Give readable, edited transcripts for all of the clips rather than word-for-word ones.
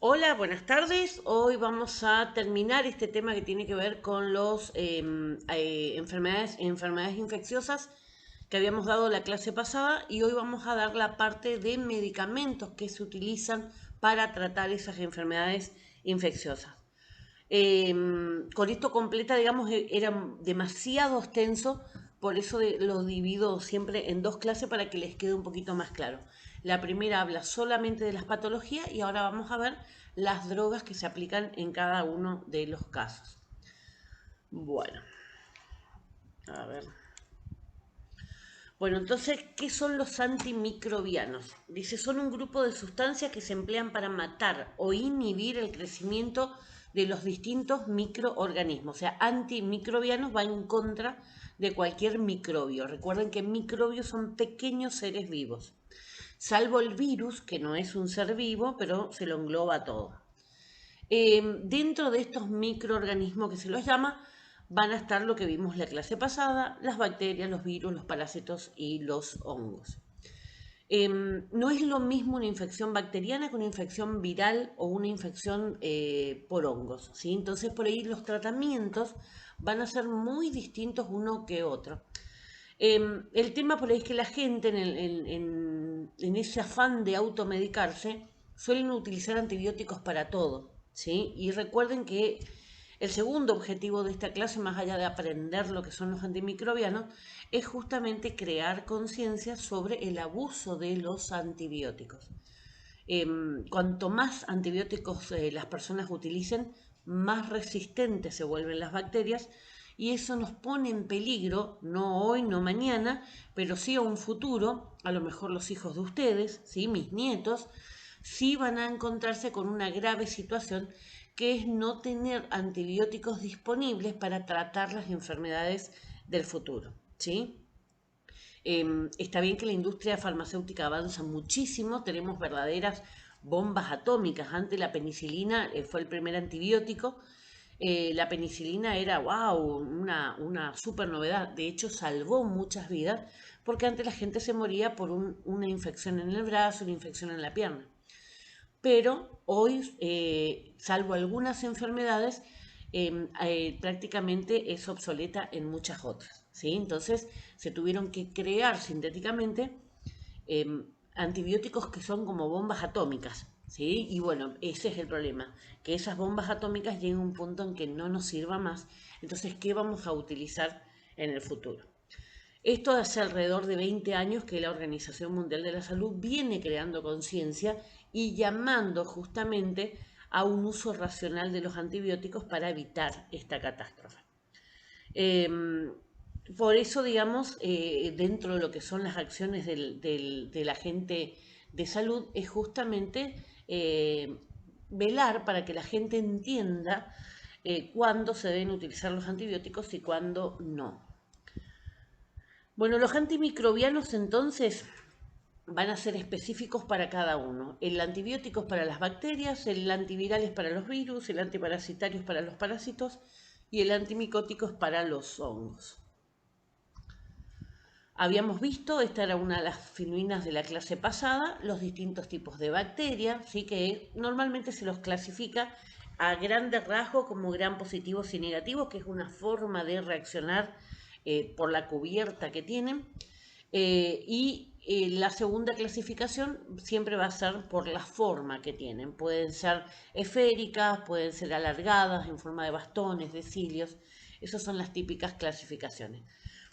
Hola, buenas tardes. Hoy vamos a terminar este tema que tiene que ver con los enfermedades infecciosas que habíamos dado la clase pasada y hoy vamos a dar la parte de medicamentos que se utilizan para tratar esas enfermedades infecciosas. Con esto completa, digamos, era demasiado extenso, por eso lo divido siempre en dos clases para que les quede un poquito más claro. La primera habla solamente de las patologías y ahora vamos a ver las drogas que se aplican en cada uno de los casos. Bueno, a ver. Bueno, entonces, ¿qué son los antimicrobianos? Dice, son un grupo de sustancias que se emplean para matar o inhibir el crecimiento de los distintos microorganismos. O sea, antimicrobianos va en contra de cualquier microbio. Recuerden que microbios son pequeños seres vivos, salvo el virus, que no es un ser vivo, pero se lo engloba todo. Dentro de estos microorganismos que se los llama, van a estar lo que vimos la clase pasada, las bacterias, los virus, los parásitos y los hongos. No es lo mismo una infección bacteriana que una infección viral o una infección por hongos, ¿sí? Entonces por ahí los tratamientos van a ser muy distintos uno que otro. El tema por ahí es que la gente en ese afán de automedicarse suelen utilizar antibióticos para todo, ¿sí? Y recuerden que el segundo objetivo de esta clase, más allá de aprender lo que son los antimicrobianos, es justamente crear conciencia sobre el abuso de los antibióticos. Cuanto más antibióticos las personas utilicen, más resistentes se vuelven las bacterias y eso nos pone en peligro, no hoy, no mañana, pero sí a un futuro, a lo mejor los hijos de ustedes, ¿sí? Mis nietos, sí van a encontrarse con una grave situación que es no tener antibióticos disponibles para tratar las enfermedades del futuro, ¿sí? Está bien que la industria farmacéutica avanza muchísimo, tenemos verdaderas bombas atómicas. Antes la penicilina fue el primer antibiótico. La penicilina era, wow, una super novedad. De hecho, salvó muchas vidas porque antes la gente se moría por una infección en el brazo, una infección en la pierna. Pero hoy, salvo algunas enfermedades, prácticamente es obsoleta en muchas otras, ¿sí? Entonces se tuvieron que crear sintéticamente antibióticos que son como bombas atómicas, ¿sí? Y bueno, ese es el problema, que esas bombas atómicas lleguen a un punto en que no nos sirva más. Entonces, ¿qué vamos a utilizar en el futuro? Esto hace alrededor de 20 años que la Organización Mundial de la Salud viene creando conciencia y llamando justamente a un uso racional de los antibióticos para evitar esta catástrofe. Eh, por eso, digamos, dentro de lo que son las acciones del agente de salud, es justamente velar para que la gente entienda cuándo se deben utilizar los antibióticos y cuándo no. Bueno, los antimicrobianos entonces van a ser específicos para cada uno. El antibiótico es para las bacterias, el antiviral es para los virus, el antiparasitario es para los parásitos y el antimicótico es para los hongos. Habíamos visto, esta era una de las filminas de la clase pasada, los distintos tipos de bacterias, ¿sí? Que normalmente se los clasifica a grandes rasgos como gram positivos y negativos, que es una forma de reaccionar por la cubierta que tienen. La segunda clasificación siempre va a ser por la forma que tienen. Pueden ser esféricas, pueden ser alargadas en forma de bastones, de cilios. Esas son las típicas clasificaciones.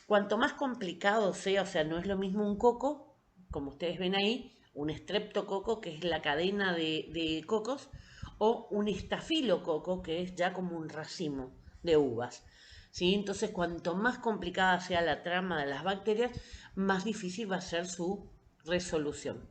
Cuanto más complicado sea, o sea, no es lo mismo un coco, como ustedes ven ahí, un estreptococo, que es la cadena de cocos, o un estafilococo, que es ya como un racimo de uvas. ¿Sí? Entonces, cuanto más complicada sea la trama de las bacterias, más difícil va a ser su resolución.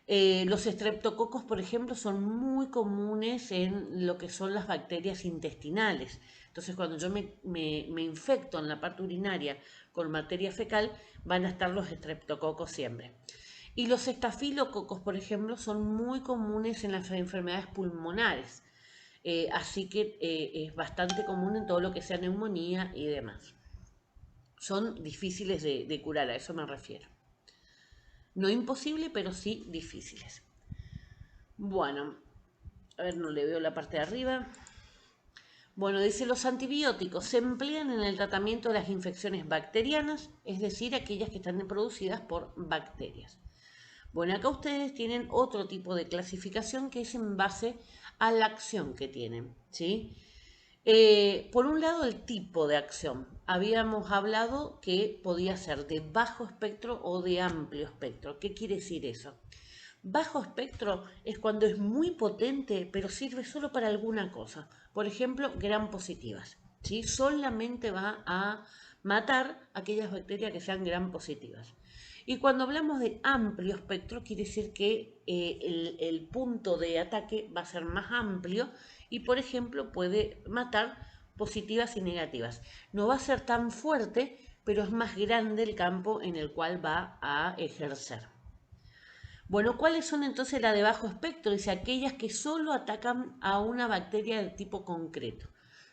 Los estreptococos, por ejemplo, son muy comunes en lo que son las bacterias intestinales. Entonces, cuando yo me infecto en la parte urinaria con materia fecal, van a estar los estreptococos siempre. Y los estafilococos, por ejemplo, son muy comunes en las enfermedades pulmonares. Así que es bastante común en todo lo que sea neumonía y demás. Son difíciles de curar, a eso me refiero. No imposible, pero sí difíciles. Bueno, A ver, no le veo la parte de arriba. Bueno, dice, los antibióticos se emplean en el tratamiento de las infecciones bacterianas, es decir, aquellas que están producidas por bacterias. Bueno, acá ustedes tienen otro tipo de clasificación que es en base a la acción que tienen, ¿sí? Por un lado, el tipo de acción. Habíamos hablado que podía ser de bajo espectro o de amplio espectro. ¿Qué quiere decir eso? Bajo espectro es cuando es muy potente, pero sirve solo para alguna cosa. Por ejemplo, gram positivas. ¿Sí? Solamente va a matar aquellas bacterias que sean gram positivas. Y cuando hablamos de amplio espectro, quiere decir que el punto de ataque va a ser más amplio y, por ejemplo, puede matar positivas y negativas. No va a ser tan fuerte, pero es más grande el campo en el cual va a ejercer. Bueno, ¿cuáles son entonces las de bajo espectro? Dice aquellas que solo atacan a una bacteria de tipo concreto.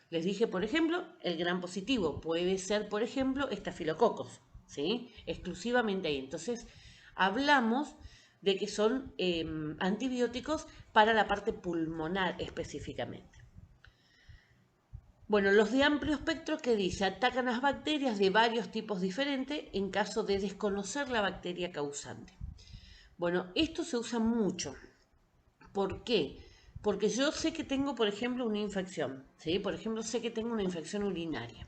Les dije, por ejemplo, el gram positivo. Puede ser, por ejemplo, estafilococos, ¿sí? Exclusivamente ahí. Entonces, hablamos de que son antibióticos para la parte pulmonar específicamente. Bueno, los de amplio espectro, que dice, atacan a las bacterias de varios tipos diferentes en caso de desconocer la bacteria causante. Bueno, esto se usa mucho. ¿Por qué? Porque yo sé que tengo, por ejemplo, una infección, ¿sí? Por ejemplo, sé que tengo una infección urinaria,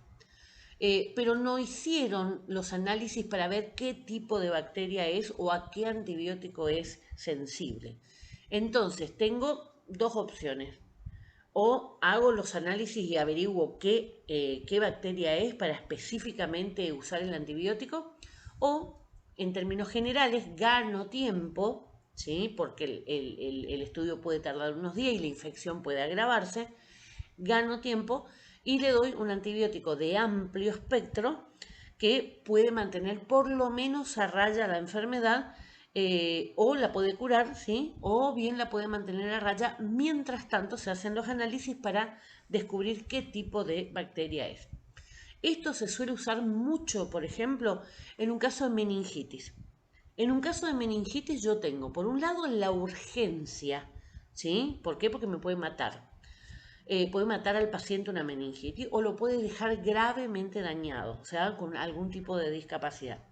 pero no hicieron los análisis para ver qué tipo de bacteria es o a qué antibiótico es sensible. Entonces, tengo dos opciones. O hago los análisis y averiguo qué bacteria es para específicamente usar el antibiótico, o en términos generales gano tiempo, ¿sí? Porque el estudio puede tardar unos días y la infección puede agravarse, gano tiempo y le doy un antibiótico de amplio espectro que puede mantener por lo menos a raya la enfermedad, o la puede curar, ¿sí? O bien la puede mantener a raya. Mientras tanto se hacen los análisis para descubrir qué tipo de bacteria es. Esto se suele usar mucho, por ejemplo, en un caso de meningitis. En un caso de meningitis yo tengo, por un lado, la urgencia, ¿sí? ¿Por qué? Porque me puede matar. Puede matar al paciente una meningitis o lo puede dejar gravemente dañado, o sea, con algún tipo de discapacidad.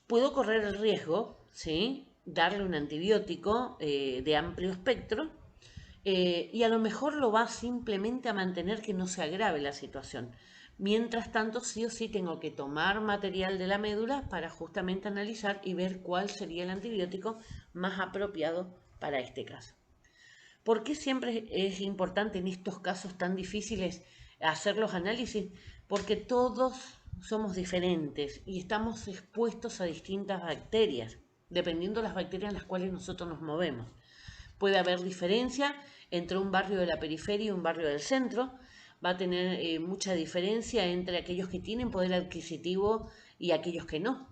Puedo correr el riesgo, ¿sí? Darle un antibiótico de amplio espectro, y a lo mejor lo va simplemente a mantener que no se agrave la situación. Mientras tanto, sí o sí tengo que tomar material de la médula para justamente analizar y ver cuál sería el antibiótico más apropiado para este caso. ¿Por qué siempre es importante en estos casos tan difíciles hacer los análisis? Porque todos somos diferentes y estamos expuestos a distintas bacterias, dependiendo de las bacterias en las cuales nosotros nos movemos. Puede haber diferencia entre un barrio de la periferia y un barrio del centro. Va a tener mucha diferencia entre aquellos que tienen poder adquisitivo y aquellos que no.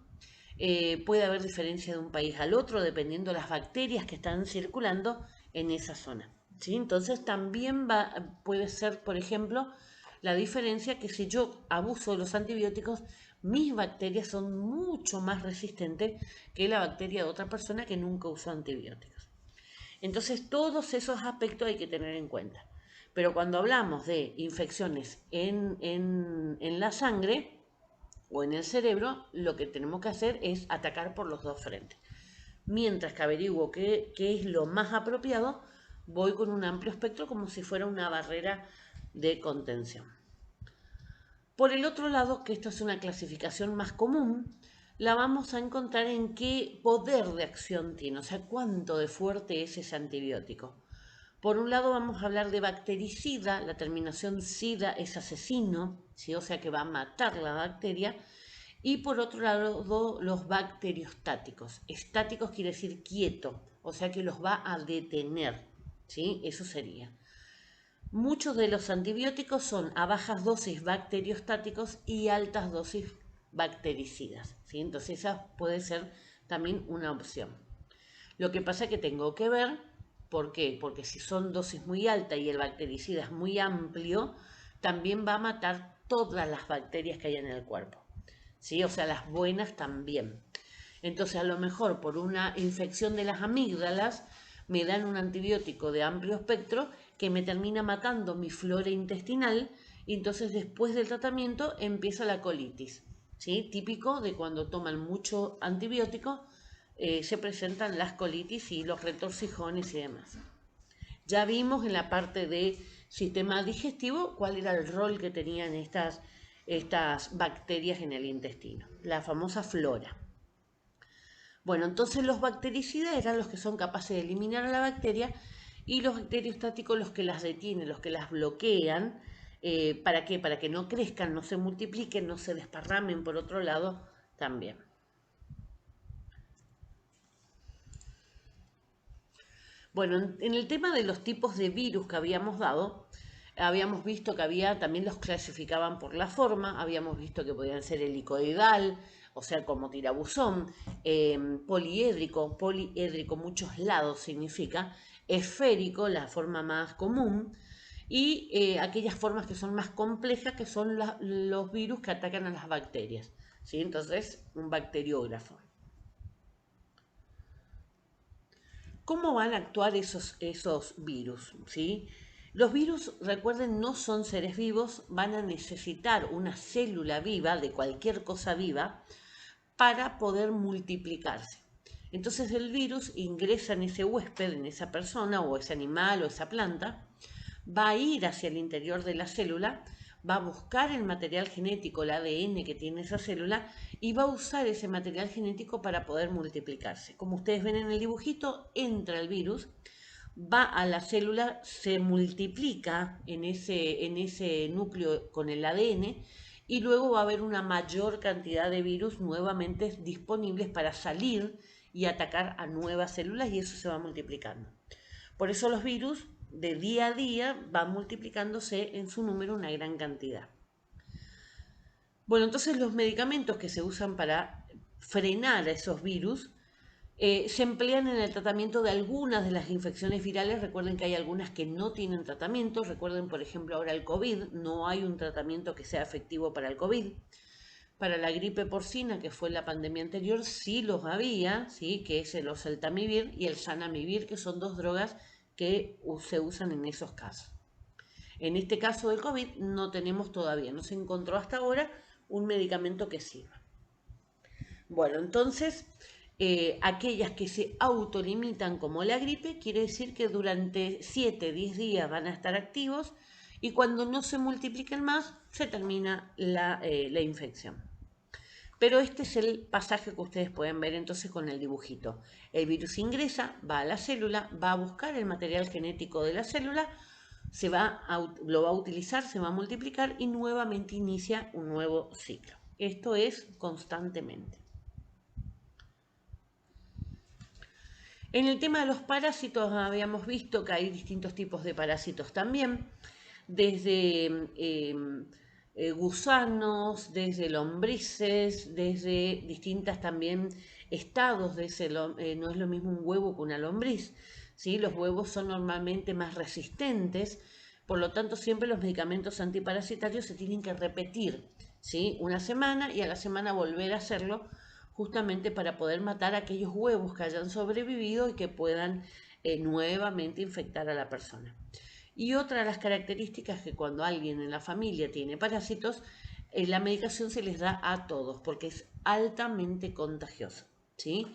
Puede haber diferencia de un país al otro dependiendo de las bacterias que están circulando en esa zona, ¿sí? Entonces también puede ser, por ejemplo, la diferencia que si yo abuso de los antibióticos, mis bacterias son mucho más resistentes que la bacteria de otra persona que nunca usó antibióticos. Entonces todos esos aspectos hay que tener en cuenta. Pero cuando hablamos de infecciones en la sangre, o en el cerebro, lo que tenemos que hacer es atacar por los dos frentes. Mientras que averiguo qué es lo más apropiado, voy con un amplio espectro como si fuera una barrera de contención. Por el otro lado, que esto es una clasificación más común, la vamos a encontrar en qué poder de acción tiene, o sea, cuánto de fuerte es ese antibiótico. Por un lado vamos a hablar de bactericida, la terminación sida es asesino, ¿sí? O sea que va a matar la bacteria. Y por otro lado, los bacteriostáticos. Estáticos quiere decir quieto, o sea que los va a detener, ¿sí? Eso sería. Muchos de los antibióticos son a bajas dosis bacteriostáticos y altas dosis bactericidas, ¿sí? Entonces esa puede ser también una opción. Lo que pasa es que tengo que ver, ¿por qué? Porque si son dosis muy altas y el bactericida es muy amplio, también va a matar todas las bacterias que hay en el cuerpo, ¿sí? O sea, las buenas también. Entonces, a lo mejor por una infección de las amígdalas, me dan un antibiótico de amplio espectro que me termina matando mi flora intestinal y entonces después del tratamiento empieza la colitis, ¿sí? Típico de cuando toman mucho antibiótico, se presentan las colitis y los retorcijones y demás. Ya vimos en la parte de sistema digestivo cuál era el rol que tenían estas bacterias en el intestino, la famosa flora. Bueno, entonces los bactericidas eran los que son capaces de eliminar a la bacteria y los bacteriostáticos los que las detienen, los que las bloquean. ¿Para qué? Para que no crezcan, no se multipliquen, no se desparramen por otro lado también. Bueno, en el tema de los tipos de virus que habíamos dado, habíamos visto que había, también los clasificaban por la forma, habíamos visto que podían ser helicoidal, o sea, como tirabuzón, poliédrico, muchos lados significa, esférico, la forma más común, y aquellas formas que son más complejas, que son los virus que atacan a las bacterias, ¿sí? Entonces, un bacteriógrafo. ¿Cómo van a actuar esos virus? ¿Sí? Los virus, recuerden, no son seres vivos, van a necesitar una célula viva de cualquier cosa viva para poder multiplicarse. Entonces el virus ingresa en ese huésped, en esa persona o ese animal o esa planta, va a ir hacia el interior de la célula, va a buscar el material genético, el ADN que tiene esa célula, y va a usar ese material genético para poder multiplicarse. Como ustedes ven en el dibujito, entra el virus, va a la célula, se multiplica en ese núcleo con el ADN, y luego va a haber una mayor cantidad de virus nuevamente disponibles para salir y atacar a nuevas células, y eso se va multiplicando. Por eso los virus de día a día van multiplicándose en su número una gran cantidad. Bueno, entonces los medicamentos que se usan para frenar a esos virus se emplean en el tratamiento de algunas de las infecciones virales. Recuerden que hay algunas que no tienen tratamiento. Recuerden, por ejemplo, ahora el COVID, no hay un tratamiento que sea efectivo para el COVID. Para la gripe porcina, que fue la pandemia anterior, sí los había, ¿sí? Que es el oseltamivir y el zanamivir, que son dos drogas que se usan en esos casos. En este caso del COVID no tenemos todavía, no se encontró hasta ahora un medicamento que sirva. Bueno, entonces, aquellas que se autolimitan como la gripe, quiere decir que durante 7-10 días van a estar activos y cuando no se multipliquen más, se termina la infección. Pero este es el pasaje que ustedes pueden ver entonces con el dibujito. El virus ingresa, va a la célula, va a buscar el material genético de la célula, lo va a utilizar, se va a multiplicar y nuevamente inicia un nuevo ciclo. Esto es constantemente. En el tema de los parásitos habíamos visto que hay distintos tipos de parásitos también, desde gusanos, desde lombrices, desde distintas también estados de ese, no es lo mismo un huevo que una lombriz, ¿sí? Los huevos son normalmente más resistentes, por lo tanto siempre los medicamentos antiparasitarios se tienen que repetir, ¿sí? Una semana y a la semana volver a hacerlo, justamente para poder matar aquellos huevos que hayan sobrevivido y que puedan nuevamente infectar a la persona. Y otra de las características es que cuando alguien en la familia tiene parásitos, la medicación se les da a todos porque es altamente contagioso, ¿sí?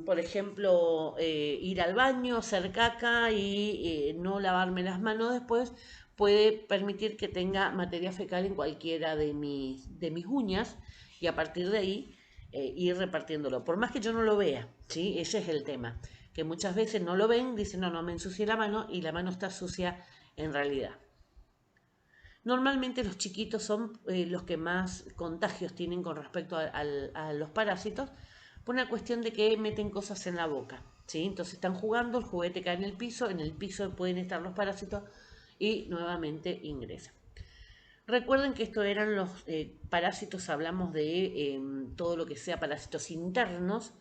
Por ejemplo, ir al baño, hacer caca y no lavarme las manos después puede permitir que tenga materia fecal en cualquiera de mis uñas y a partir de ahí ir repartiéndolo, por más que yo no lo vea, ¿sí? Ese es el tema, que muchas veces no lo ven, dicen no me ensucié la mano y la mano está sucia en realidad. Normalmente los chiquitos son los que más contagios tienen con respecto a los parásitos, por una cuestión de que meten cosas en la boca, ¿sí? Entonces están jugando, el juguete cae en el piso pueden estar los parásitos y nuevamente ingresan. Recuerden que estos eran los parásitos, hablamos de todo lo que sea parásitos internos,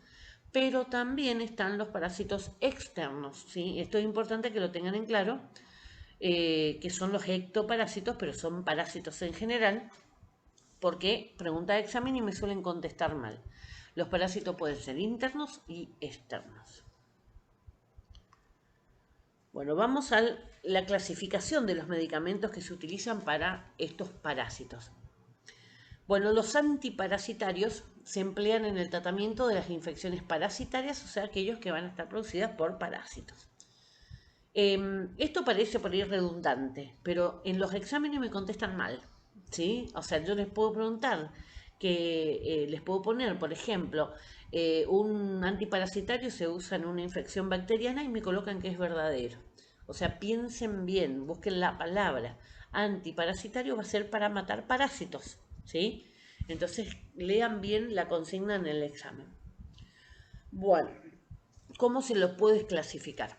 pero también están los parásitos externos, ¿sí? Esto es importante que lo tengan en claro, que son los ectoparásitos, pero son parásitos en general, porque pregunta de examen y me suelen contestar mal. Los parásitos pueden ser internos y externos. Bueno, vamos a la clasificación de los medicamentos que se utilizan para estos parásitos. Bueno, los antiparasitarios se emplean en el tratamiento de las infecciones parasitarias, o sea, aquellos que van a estar producidas por parásitos. Esto parece por ahí redundante, pero en los exámenes me contestan mal, ¿sí? O sea, yo les puedo preguntar que les puedo poner, por ejemplo, un antiparasitario se usa en una infección bacteriana y me colocan que es verdadero. O sea, piensen bien, busquen la palabra. Antiparasitario va a ser para matar parásitos, ¿sí? Entonces, lean bien la consigna en el examen. Bueno, ¿cómo se los puedes clasificar?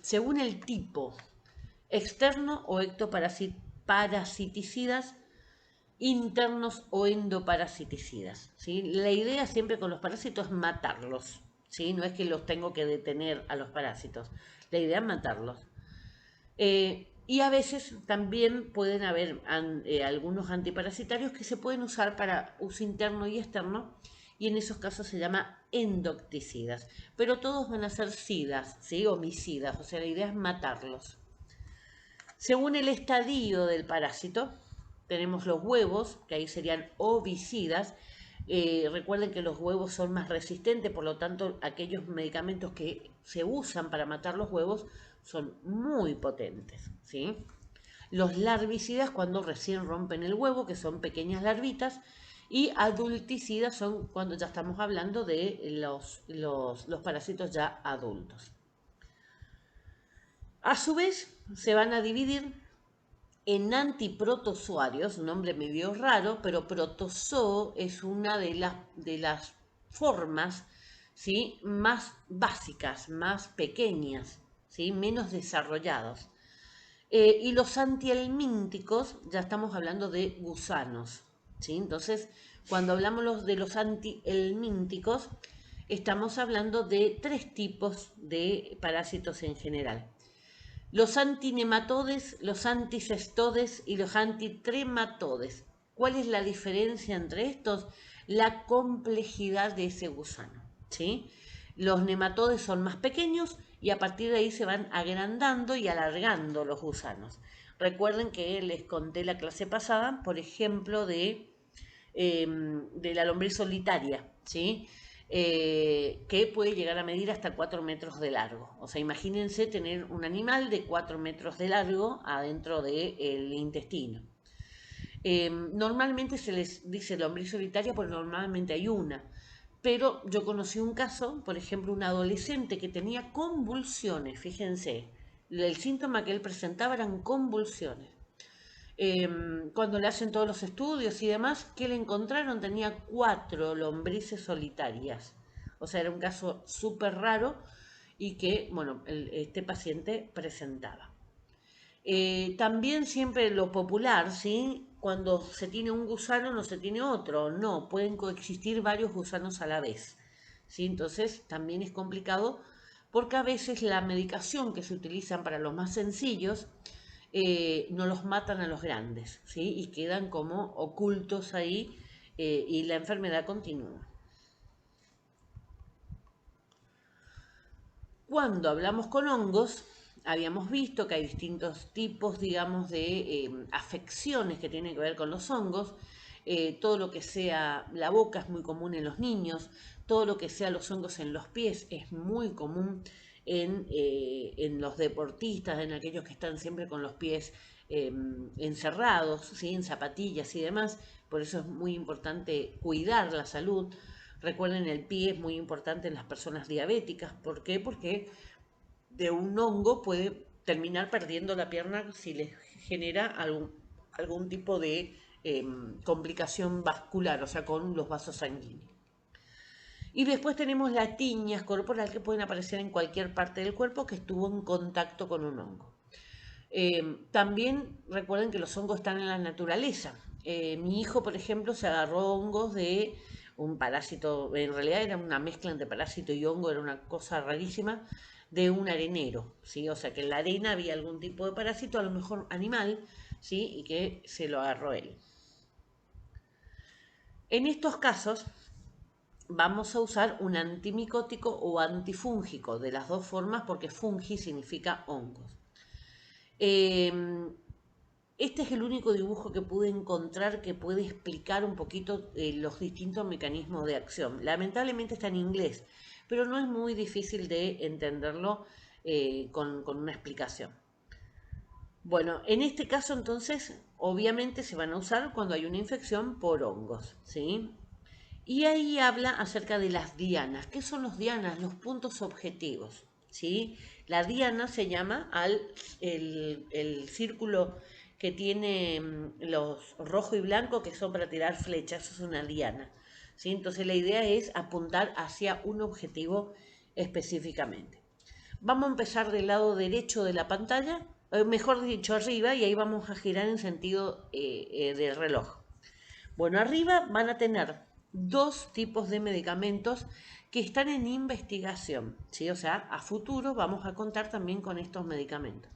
Según el tipo, externo o ectoparasiticidas, internos o endoparasiticidas, ¿sí? La idea siempre con los parásitos es matarlos, ¿sí? No es que los tengo que detener a los parásitos, la idea es matarlos. Y a veces también pueden haber algunos antiparasitarios que se pueden usar para uso interno y externo, y en esos casos se llama endocticidas. Pero todos van a ser sidas, ¿sí? Homicidas, o sea, la idea es matarlos. Según el estadio del parásito, tenemos los huevos, que ahí serían ovicidas. Recuerden que los huevos son más resistentes, por lo tanto, aquellos medicamentos que se usan para matar los huevos son muy potentes, ¿sí? Los larvicidas cuando recién rompen el huevo, que son pequeñas larvitas, y adulticidas son cuando ya estamos hablando de los parásitos ya adultos. A su vez, se van a dividir en antiprotozoarios, un nombre medio raro, pero protozoo es una de las formas, ¿sí?, más básicas, más pequeñas, ¿sí?, menos desarrollados. Y los antihelmínticos, ya estamos hablando de gusanos, ¿sí? Entonces, cuando hablamos de los antihelmínticos, estamos hablando de 3 tipos de parásitos en general. Los antinematodes, los anticestodes y los antitrematodes. ¿Cuál es la diferencia entre estos? La complejidad de ese gusano, ¿sí? Los nematodes son más pequeños y a partir de ahí se van agrandando y alargando los gusanos. Recuerden que les conté la clase pasada, por ejemplo, de la lombriz solitaria, ¿sí? Que puede llegar a medir hasta 4 metros de largo. O sea, imagínense tener un animal de 4 metros de largo adentro del intestino. Normalmente se les dice lombriz solitaria porque normalmente hay una. Pero yo conocí un caso, por ejemplo, un adolescente que tenía convulsiones, fíjense, el síntoma que él presentaba eran convulsiones. Cuando le hacen todos los estudios y demás, que le encontraron tenía 4 lombrices solitarias. O sea, era un caso súper raro y que, bueno, este paciente presentaba. También siempre lo popular, ¿sí? Cuando se tiene un gusano no se tiene otro, no, pueden coexistir varios gusanos a la vez, ¿sí? Entonces también es complicado porque a veces la medicación que se utilizan para los más sencillos no los matan a los grandes, ¿sí? Y quedan como ocultos ahí y la enfermedad continúa. Cuando hablamos con hongos, habíamos visto que hay distintos tipos, digamos, de afecciones que tienen que ver con los hongos. Todo lo que sea la boca es muy común en los niños, todo lo que sea los hongos en los pies es muy común en los deportistas, en aquellos que están siempre con los pies encerrados, ¿sí?, en zapatillas y demás. Por eso es muy importante cuidar la salud. Recuerden, el pie es muy importante en las personas diabéticas. ¿Por qué? Porque de un hongo puede terminar perdiendo la pierna si les genera algún tipo de complicación vascular, o sea, con los vasos sanguíneos. Y después tenemos las tiñas corporal que pueden aparecer en cualquier parte del cuerpo que estuvo en contacto con un hongo. También recuerden que los hongos están en la naturaleza. Mi hijo, por ejemplo, se agarró hongos de un parásito, en realidad era una mezcla entre parásito y hongo, era una cosa rarísima, de un arenero, ¿sí? O sea que en la arena había algún tipo de parásito, a lo mejor animal, ¿sí? Y que se lo agarró él. En estos casos vamos a usar un antimicótico o antifúngico, de las dos formas, porque fungi significa hongos. Este es el único dibujo que pude encontrar que puede explicar un poquito los distintos mecanismos de acción. Lamentablemente está en inglés, pero no es muy difícil de entenderlo con una explicación. Bueno, en este caso entonces, obviamente se van a usar cuando hay una infección por hongos, ¿sí? Y ahí habla acerca de las dianas. ¿Qué son los dianas? Los puntos objetivos, ¿sí? La diana se llama el círculo que tiene los rojo y blanco, que son para tirar flechas, eso es una diana, ¿sí? Entonces la idea es apuntar hacia un objetivo específicamente. Vamos a empezar del lado derecho de la pantalla, mejor dicho arriba, y ahí vamos a girar en sentido del reloj. Bueno, arriba van a tener dos tipos de medicamentos que están en investigación, ¿sí? O sea, a futuro vamos a contar también con estos medicamentos.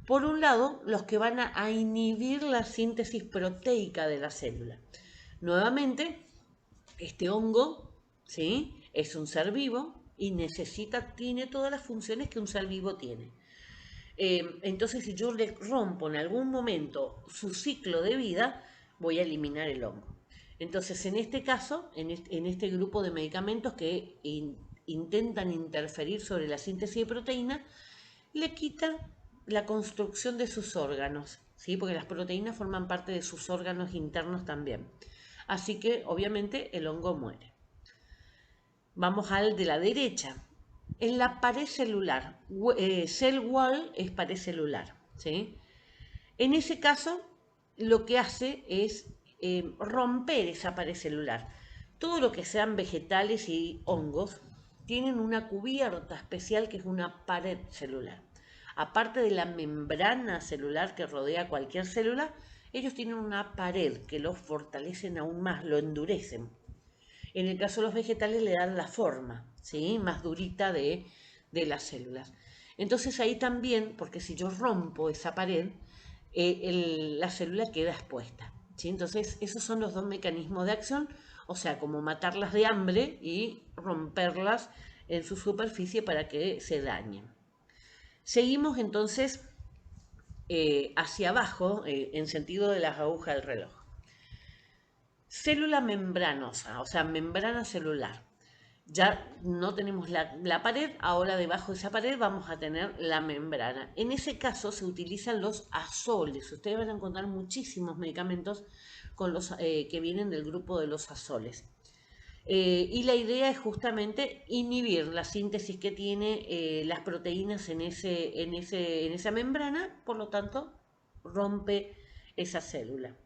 Por un lado, los que van a inhibir la síntesis proteica de la célula. Nuevamente, este hongo, ¿sí? Es un ser vivo y tiene todas las funciones que un ser vivo tiene. Entonces, si yo le rompo en algún momento su ciclo de vida, voy a eliminar el hongo. Entonces, en este caso, en este grupo de medicamentos que intentan interferir sobre la síntesis de proteína, le quita la construcción de sus órganos, ¿sí? Porque las proteínas forman parte de sus órganos internos también. Así que, obviamente, el hongo muere. Vamos al de la derecha. En la pared celular, cell wall es pared celular, ¿sí? En ese caso, lo que hace es romper esa pared celular. Todo lo que sean vegetales y hongos tienen una cubierta especial que es una pared celular. Aparte de la membrana celular que rodea cualquier célula, ellos tienen una pared que los fortalecen aún más, lo endurecen. En el caso de los vegetales le dan la forma, ¿sí? Más durita de las células. Entonces ahí también, porque si yo rompo esa pared, la célula queda expuesta, ¿sí? Entonces esos son los dos mecanismos de acción, o sea, como matarlas de hambre y romperlas en su superficie para que se dañen. Seguimos entonces hacia abajo, en sentido de las agujas del reloj. Célula membranosa, o sea, membrana celular. Ya no tenemos la pared, ahora debajo de esa pared vamos a tener la membrana. En ese caso se utilizan los azoles. Ustedes van a encontrar muchísimos medicamentos con que vienen del grupo de los azoles. Y la idea es justamente inhibir la síntesis que tiene las proteínas en esa membrana, por lo tanto rompe esa célula.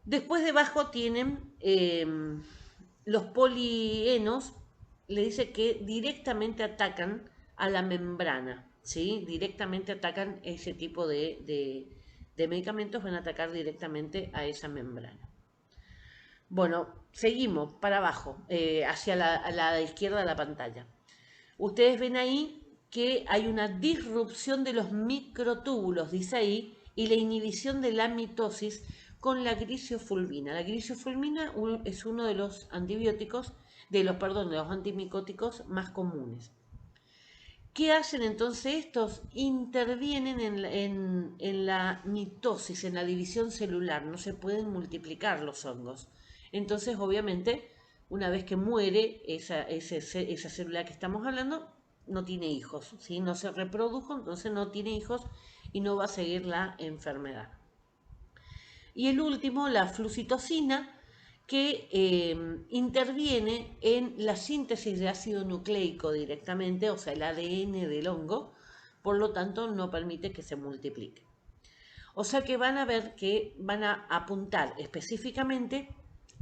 Después debajo tienen los polienos, le dice que directamente atacan a la membrana, ¿sí? Directamente atacan ese tipo de medicamentos, van a atacar directamente a esa membrana. Bueno, seguimos para abajo, hacia la izquierda de la pantalla. Ustedes ven ahí que hay una disrupción de los microtúbulos, dice ahí, y la inhibición de la mitosis con la grisofulmina. La grisofulmina es uno de los antibióticos, de los antimicóticos más comunes. ¿Qué hacen entonces estos? Intervienen en la mitosis, en la división celular. No se pueden multiplicar los hongos. Entonces, obviamente, una vez que muere esa célula que estamos hablando, no tiene hijos, ¿sí? No se reprodujo, entonces no tiene hijos y no va a seguir la enfermedad. Y el último, la flucitosina, que interviene en la síntesis de ácido nucleico directamente, o sea, el ADN del hongo, por lo tanto no permite que se multiplique. O sea que van a ver que van a apuntar específicamente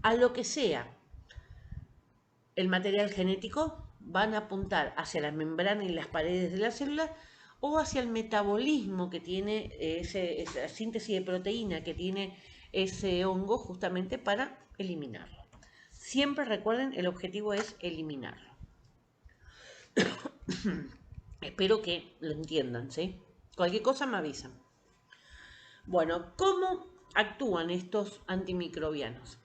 a lo que sea el material genético, van a apuntar hacia la membrana y las paredes de la célula o hacia el metabolismo que tiene esa síntesis de proteína que tiene ese hongo justamente para eliminarlo. Siempre recuerden, el objetivo es eliminarlo. Espero que lo entiendan, ¿sí? Cualquier cosa me avisan. Bueno, ¿cómo actúan estos antimicrobianos?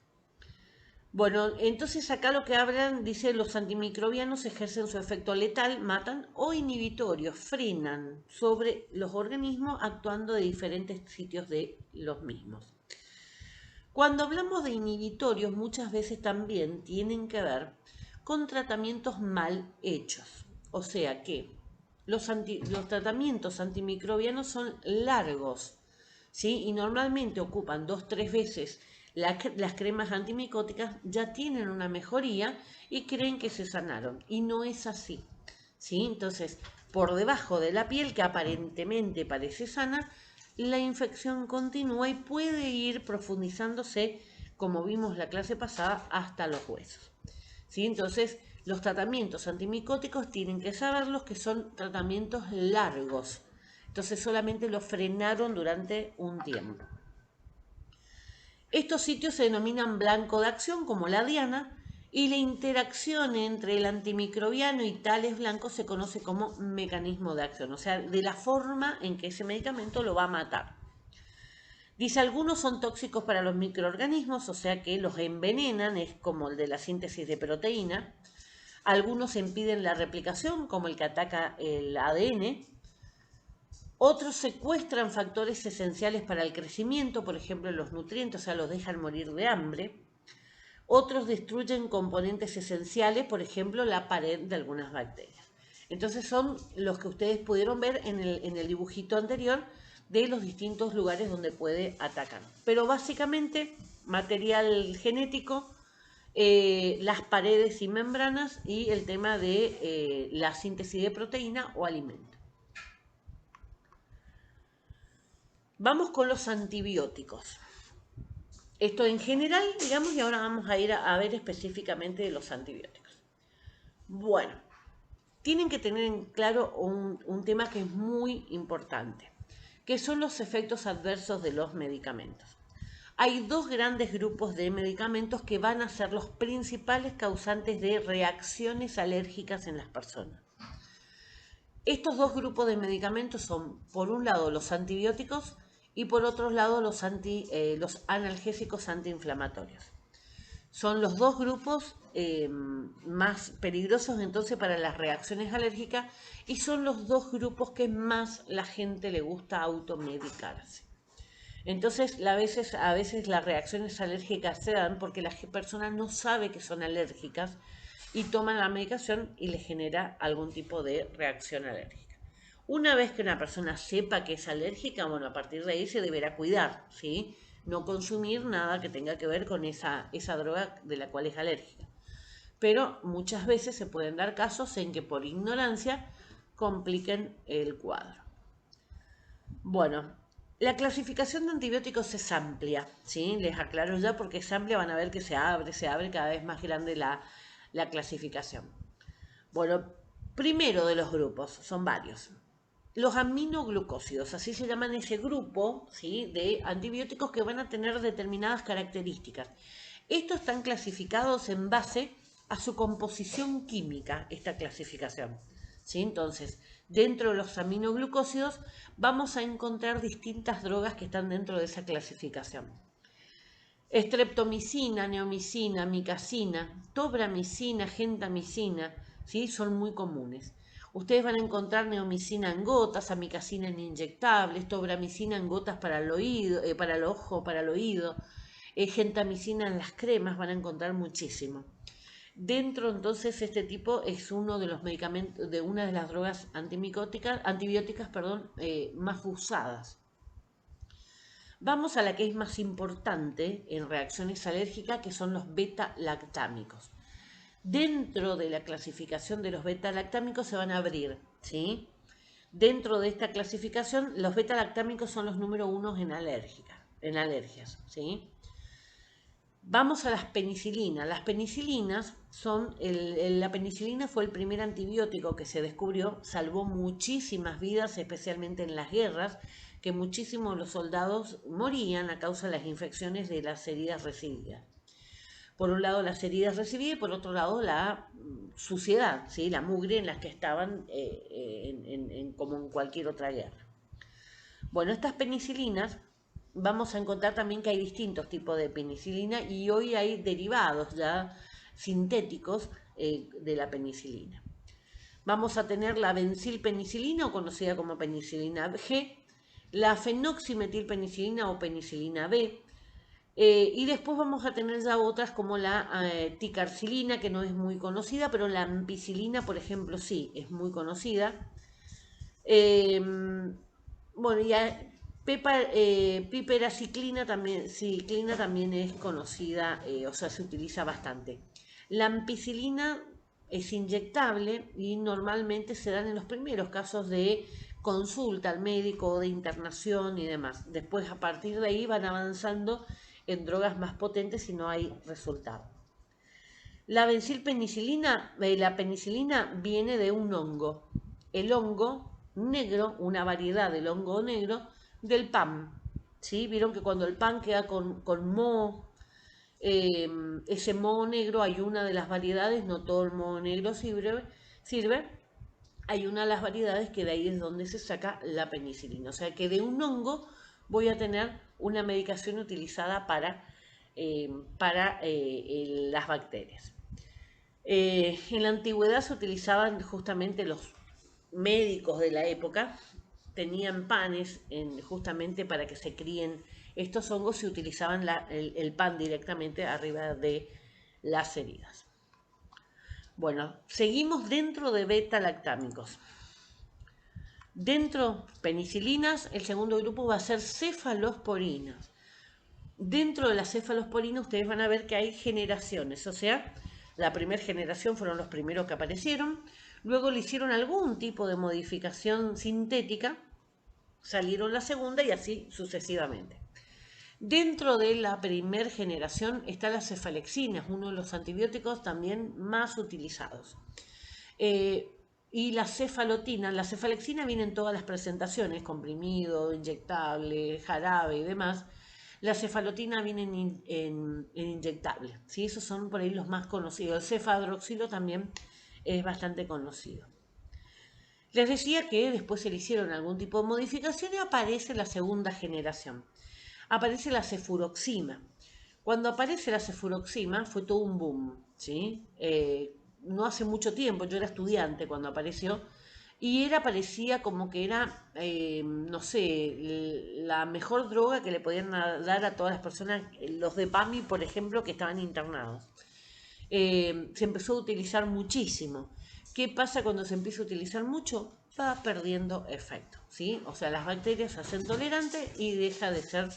Bueno, entonces acá lo que hablan, dice, los antimicrobianos ejercen su efecto letal, matan o inhibitorio, frenan sobre los organismos actuando de diferentes sitios de los mismos. Cuando hablamos de inhibitorios, muchas veces también tienen que ver con tratamientos mal hechos. O sea que los tratamientos antimicrobianos son largos, ¿sí? Y normalmente ocupan 2, 3 veces las cremas antimicóticas, ya tienen una mejoría y creen que se sanaron. Y no es así, ¿sí? Entonces, por debajo de la piel, que aparentemente parece sana, la infección continúa y puede ir profundizándose, como vimos la clase pasada, hasta los huesos, ¿sí? Entonces, los tratamientos antimicóticos tienen que saberlos que son tratamientos largos. Entonces, solamente los frenaron durante un tiempo. Estos sitios se denominan blanco de acción, como la diana, y la interacción entre el antimicrobiano y tales blancos se conoce como mecanismo de acción, o sea, de la forma en que ese medicamento lo va a matar. Dice, algunos son tóxicos para los microorganismos, o sea que los envenenan, es como el de la síntesis de proteína. Algunos impiden la replicación, como el que ataca el ADN. Otros secuestran factores esenciales para el crecimiento, por ejemplo los nutrientes, o sea, los dejan morir de hambre. Otros destruyen componentes esenciales, por ejemplo la pared de algunas bacterias. Entonces son los que ustedes pudieron ver en el dibujito anterior de los distintos lugares donde puede atacar. Pero básicamente material genético, las paredes y membranas y el tema de la síntesis de proteína o alimento. Vamos con los antibióticos. Esto en general, digamos, y ahora vamos a ir a ver específicamente de los antibióticos. Bueno, tienen que tener en claro un tema que es muy importante, que son los efectos adversos de los medicamentos. Hay dos grandes grupos de medicamentos que van a ser los principales causantes de reacciones alérgicas en las personas. Estos dos grupos de medicamentos son, por un lado, los antibióticos y por otro lado, los analgésicos antiinflamatorios. Son los dos grupos más peligrosos entonces para las reacciones alérgicas y son los dos grupos que más la gente le gusta automedicarse. Entonces, a veces las reacciones alérgicas se dan porque la persona no sabe que son alérgicas y toman la medicación y le genera algún tipo de reacción alérgica. Una vez que una persona sepa que es alérgica, bueno, a partir de ahí se deberá cuidar, ¿sí? No consumir nada que tenga que ver con esa droga de la cual es alérgica. Pero muchas veces se pueden dar casos en que por ignorancia compliquen el cuadro. Bueno, la clasificación de antibióticos es amplia, ¿sí? Les aclaro ya porque es amplia, van a ver que se abre cada vez más grande la clasificación. Bueno, primero de los grupos, son varios. Los aminoglucósidos, así se llaman ese grupo, ¿sí?, de antibióticos que van a tener determinadas características. Estos están clasificados en base a su composición química, esta clasificación, ¿sí? Entonces, dentro de los aminoglucósidos vamos a encontrar distintas drogas que están dentro de esa clasificación. Streptomicina, neomicina, micacina, tobramicina, gentamicina, ¿sí?, son muy comunes. Ustedes van a encontrar neomicina en gotas, amicacina en inyectables, tobramicina en gotas para el oído, para el ojo, para el oído, gentamicina en las cremas, van a encontrar muchísimo. Dentro entonces este tipo es uno de los medicamentos, de una de las drogas antibióticas, más usadas. Vamos a la que es más importante en reacciones alérgicas, que son los beta-lactámicos. Dentro de la clasificación de los beta-lactámicos se van a abrir, ¿sí? Dentro de esta clasificación, los beta-lactámicos son los número 1 en alergias, ¿sí? Vamos a las penicilinas. Las penicilinas son, la penicilina fue el primer antibiótico que se descubrió, salvó muchísimas vidas, especialmente en las guerras, que muchísimos de los soldados morían a causa de las infecciones de las heridas recibidas. Por un lado las heridas recibidas y por otro lado la suciedad, ¿sí?, la mugre en las que estaban como en cualquier otra guerra. Bueno, estas penicilinas vamos a encontrar también que hay distintos tipos de penicilina y hoy hay derivados ya sintéticos de la penicilina. Vamos a tener la benzilpenicilina, o conocida como penicilina G, la fenoximetilpenicilina o penicilina B, y después vamos a tener ya otras como la ticarcilina, que no es muy conocida, pero la ampicilina, por ejemplo, sí, es muy conocida. Eh, bueno, ya piperaciclina también es conocida, o sea, se utiliza bastante. La ampicilina es inyectable y normalmente se dan en los primeros casos de consulta al médico, de internación y demás. Después, a partir de ahí, van avanzando en drogas más potentes y no hay resultado. La la penicilina viene de un hongo. El hongo negro, una variedad del hongo negro, del pan. ¿Sí? Vieron que cuando el pan queda con moho, ese moho negro, hay una de las variedades, no todo el moho negro sirve, hay una de las variedades que de ahí es donde se saca la penicilina. O sea que de un hongo voy a tener una medicación utilizada para las bacterias. En la antigüedad se utilizaban justamente los médicos de la época, tenían panes justamente para que se críen estos hongos, se utilizaban el pan directamente arriba de las heridas. Bueno, seguimos dentro de beta-lactámicos. Dentro penicilinas, el segundo grupo va a ser cefalosporinas. Dentro de las cefalosporinas ustedes van a ver que hay generaciones, o sea, la primera generación fueron los primeros que aparecieron, luego le hicieron algún tipo de modificación sintética, salieron la segunda y así sucesivamente. Dentro de la primera generación está la cefalexina, uno de los antibióticos también más utilizados. Y la cefalexina viene en todas las presentaciones, comprimido, inyectable, jarabe y demás. La cefalotina viene en inyectable, ¿sí? Esos son por ahí los más conocidos. El cefadroxilo también es bastante conocido. Les decía que después se le hicieron algún tipo de modificación y aparece la segunda generación. Aparece la cefuroxima. Cuando aparece la cefuroxima fue todo un boom, ¿sí? No hace mucho tiempo, yo era estudiante cuando apareció, y parecía como que era, no sé, la mejor droga que le podían dar a todas las personas, los de PAMI, por ejemplo, que estaban internados. Se empezó a utilizar muchísimo. ¿Qué pasa cuando se empieza a utilizar mucho? Va perdiendo efecto, ¿sí? O sea, las bacterias se hacen tolerantes y deja de ser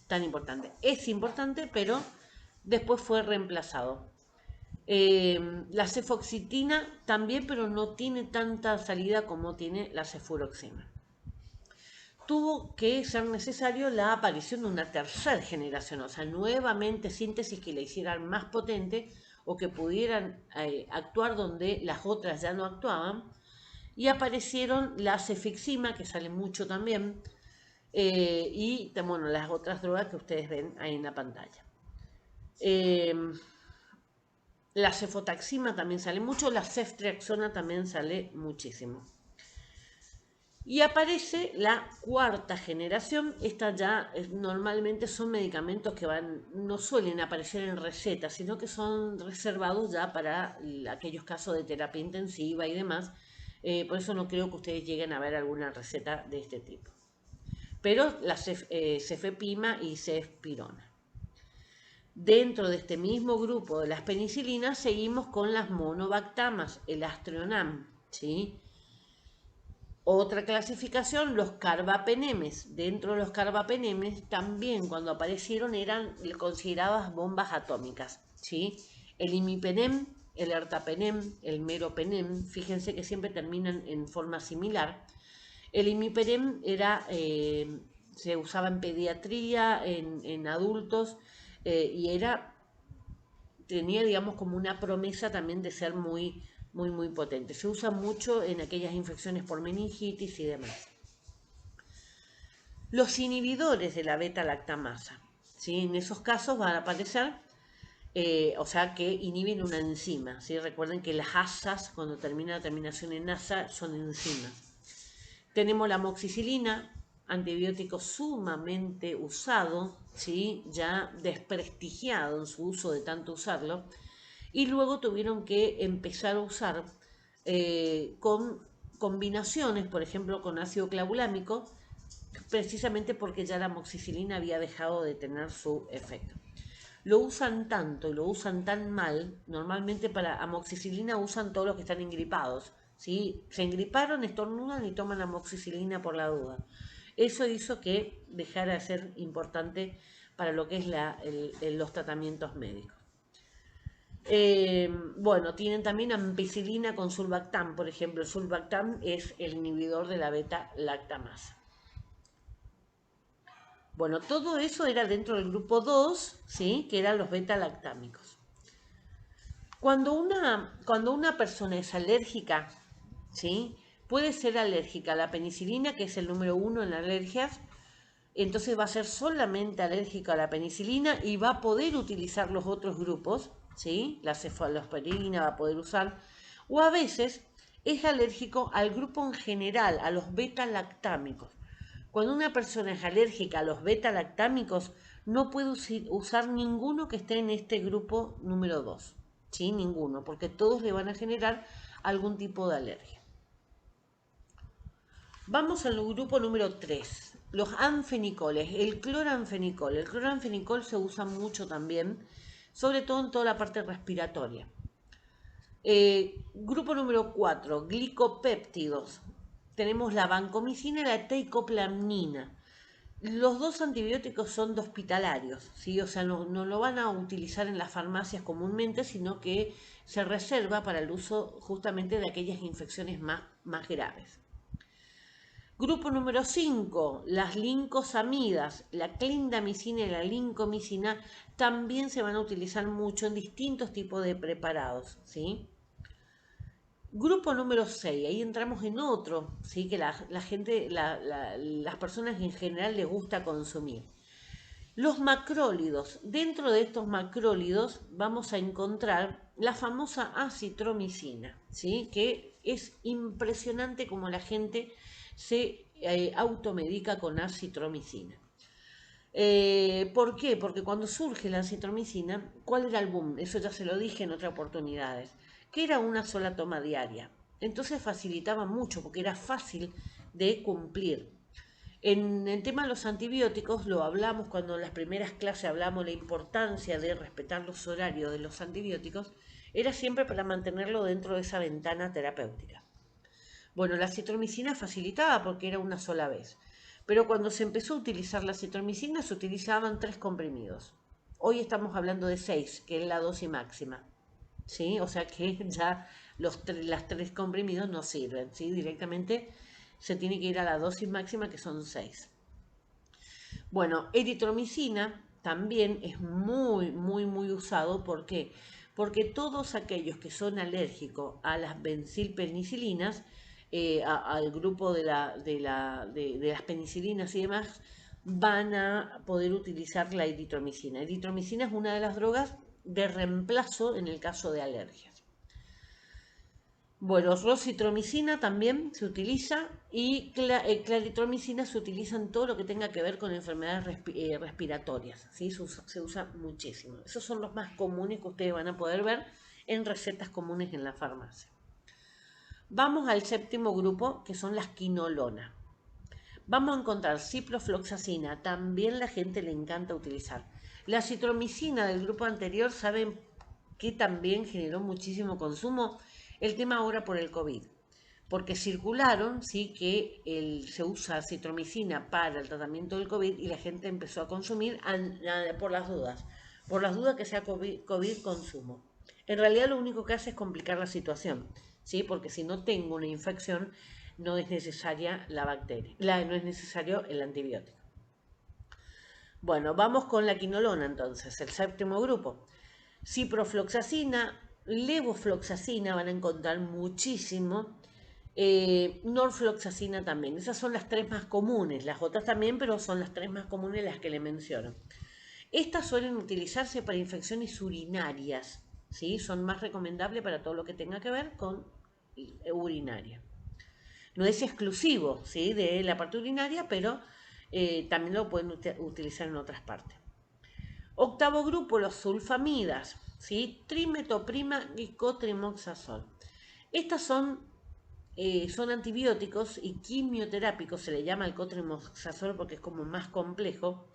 tan importante. Es importante, pero después fue reemplazado. La cefoxitina también, pero no tiene tanta salida como tiene la cefuroxima. Tuvo que ser necesario la aparición de una tercera generación, o sea, nuevamente síntesis que la hicieran más potente o que pudieran actuar donde las otras ya no actuaban, y aparecieron la cefixima, que sale mucho también, y bueno, las otras drogas que ustedes ven ahí en la pantalla. La cefotaxima también sale mucho, la ceftriaxona también sale muchísimo. Y aparece la cuarta generación. Esta ya normalmente son medicamentos que no suelen aparecer en recetas, sino que son reservados ya para aquellos casos de terapia intensiva y demás. Por eso no creo que ustedes lleguen a ver alguna receta de este tipo. Pero la cefepima y cefpirona. Dentro de este mismo grupo de las penicilinas seguimos con las monobactamas, el Astrionam, ¿sí? Otra clasificación, los carbapenemes. Dentro de los carbapenemes también cuando aparecieron eran consideradas bombas atómicas, ¿sí? El imipenem, el ertapenem, el meropenem, fíjense que siempre terminan en forma similar. El imipenem se usaba en pediatría, en adultos, y tenía, digamos, como una promesa también de ser muy potente. Se usa mucho en aquellas infecciones por meningitis y demás. Los inhibidores de la beta-lactamasa, ¿sí? En esos casos van a aparecer, o sea, que inhiben una enzima, ¿sí? Recuerden que las asas, cuando termina la terminación en asa, son enzimas. Tenemos la amoxicilina, antibiótico sumamente usado, ¿sí? Ya desprestigiado en su uso de tanto usarlo, y luego tuvieron que empezar a usar con combinaciones, por ejemplo, con ácido clavulámico, precisamente porque ya la amoxicilina había dejado de tener su efecto. Lo usan tanto y lo usan tan mal, normalmente para amoxicilina usan todos los que están engripados, ¿sí? Se engriparon, estornudan y toman amoxicilina por la duda. Eso hizo que dejara de ser importante para lo que es los tratamientos médicos. Bueno, tienen también ampicilina con sulbactam, por ejemplo. El sulbactam es el inhibidor de la beta-lactamasa. Bueno, todo eso era dentro del grupo 2, ¿sí? Que eran los beta-lactámicos. Cuando una persona es alérgica, ¿sí? Puede ser alérgica a la penicilina, que es el número 1 en alergias, entonces va a ser solamente alérgica a la penicilina y va a poder utilizar los otros grupos, ¿sí? La cefalosporina va a poder usar, o a veces es alérgico al grupo en general, a los beta-lactámicos. Cuando una persona es alérgica a los beta-lactámicos, no puede usar ninguno que esté en este grupo número 2, ¿sí? Ninguno, porque todos le van a generar algún tipo de alergia. Vamos al grupo número 3, los anfenicoles, el cloranfenicol. El cloranfenicol se usa mucho también, sobre todo en toda la parte respiratoria. Grupo número 4, glicopéptidos. Tenemos la vancomicina y la teicoplancina. Los dos antibióticos son de hospitalarios, ¿sí? O sea, no lo van a utilizar en las farmacias comúnmente, sino que se reserva para el uso justamente de aquellas infecciones más graves. Grupo número 5, las lincosamidas, la clindamicina y la lincomicina también se van a utilizar mucho en distintos tipos de preparados, ¿sí? Grupo número 6, ahí entramos en otro, ¿sí? Que la gente, las personas en general les gusta consumir. Los macrólidos. Dentro de estos macrólidos vamos a encontrar la famosa acitromicina, ¿sí? Que es impresionante como la gente se automedica con acitromicina. ¿Por qué? Porque cuando surge la acitromicina, ¿cuál era el boom? Eso ya se lo dije en otras oportunidades, que era una sola toma diaria. Entonces facilitaba mucho porque era fácil de cumplir. En el tema de los antibióticos lo hablamos cuando en las primeras clases hablamos de la importancia de respetar los horarios de los antibióticos, era siempre para mantenerlo dentro de esa ventana terapéutica. Bueno, la citromicina facilitaba porque era una sola vez, pero cuando se empezó a utilizar la citromicina se utilizaban 3 comprimidos. Hoy estamos hablando de 6, que es la dosis máxima, ¿sí? O sea que ya las 3 comprimidos no sirven, ¿sí? Directamente se tiene que ir a la dosis máxima, que son 6. Bueno, eritromicina también es muy usado. ¿Por qué? Porque todos aquellos que son alérgicos a las benzilpenicilinas, al grupo de las penicilinas y demás, van a poder utilizar la eritromicina. Eritromicina es una de las drogas de reemplazo en el caso de alergias. Bueno, rocitromicina también se utiliza y claritromicina se utiliza en todo lo que tenga que ver con enfermedades respiratorias, ¿sí? Se usa muchísimo. Esos son los más comunes que ustedes van a poder ver en recetas comunes en la farmacia. Vamos al séptimo grupo, que son las quinolonas. Vamos a encontrar ciprofloxacina, también la gente le encanta utilizar. La citromicina del grupo anterior, ¿saben que también generó muchísimo consumo? El tema ahora por el COVID, porque circularon, sí, que se usa citromicina para el tratamiento del COVID y la gente empezó a consumir por las dudas que sea COVID consumo. En realidad lo único que hace es complicar la situación, ¿sí? Porque si no tengo una infección, no es necesaria la bacteria, no es necesario el antibiótico. Bueno, vamos con la quinolona entonces, el séptimo grupo. Ciprofloxacina, levofloxacina van a encontrar muchísimo, norfloxacina también. Esas son las 3 más comunes, las otras también, pero son las 3 más comunes las que le menciono. Estas suelen utilizarse para infecciones urinarias, ¿sí? Son más recomendables para todo lo que tenga que ver con urinaria. No es exclusivo, ¿sí? De la parte urinaria, pero también lo pueden utilizar en otras partes. Octavo grupo, los sulfamidas, ¿sí? Trimetoprima y cotrimoxazol. Estas son antibióticos y quimioterápicos, se le llama el cotrimoxazol porque es como más complejo,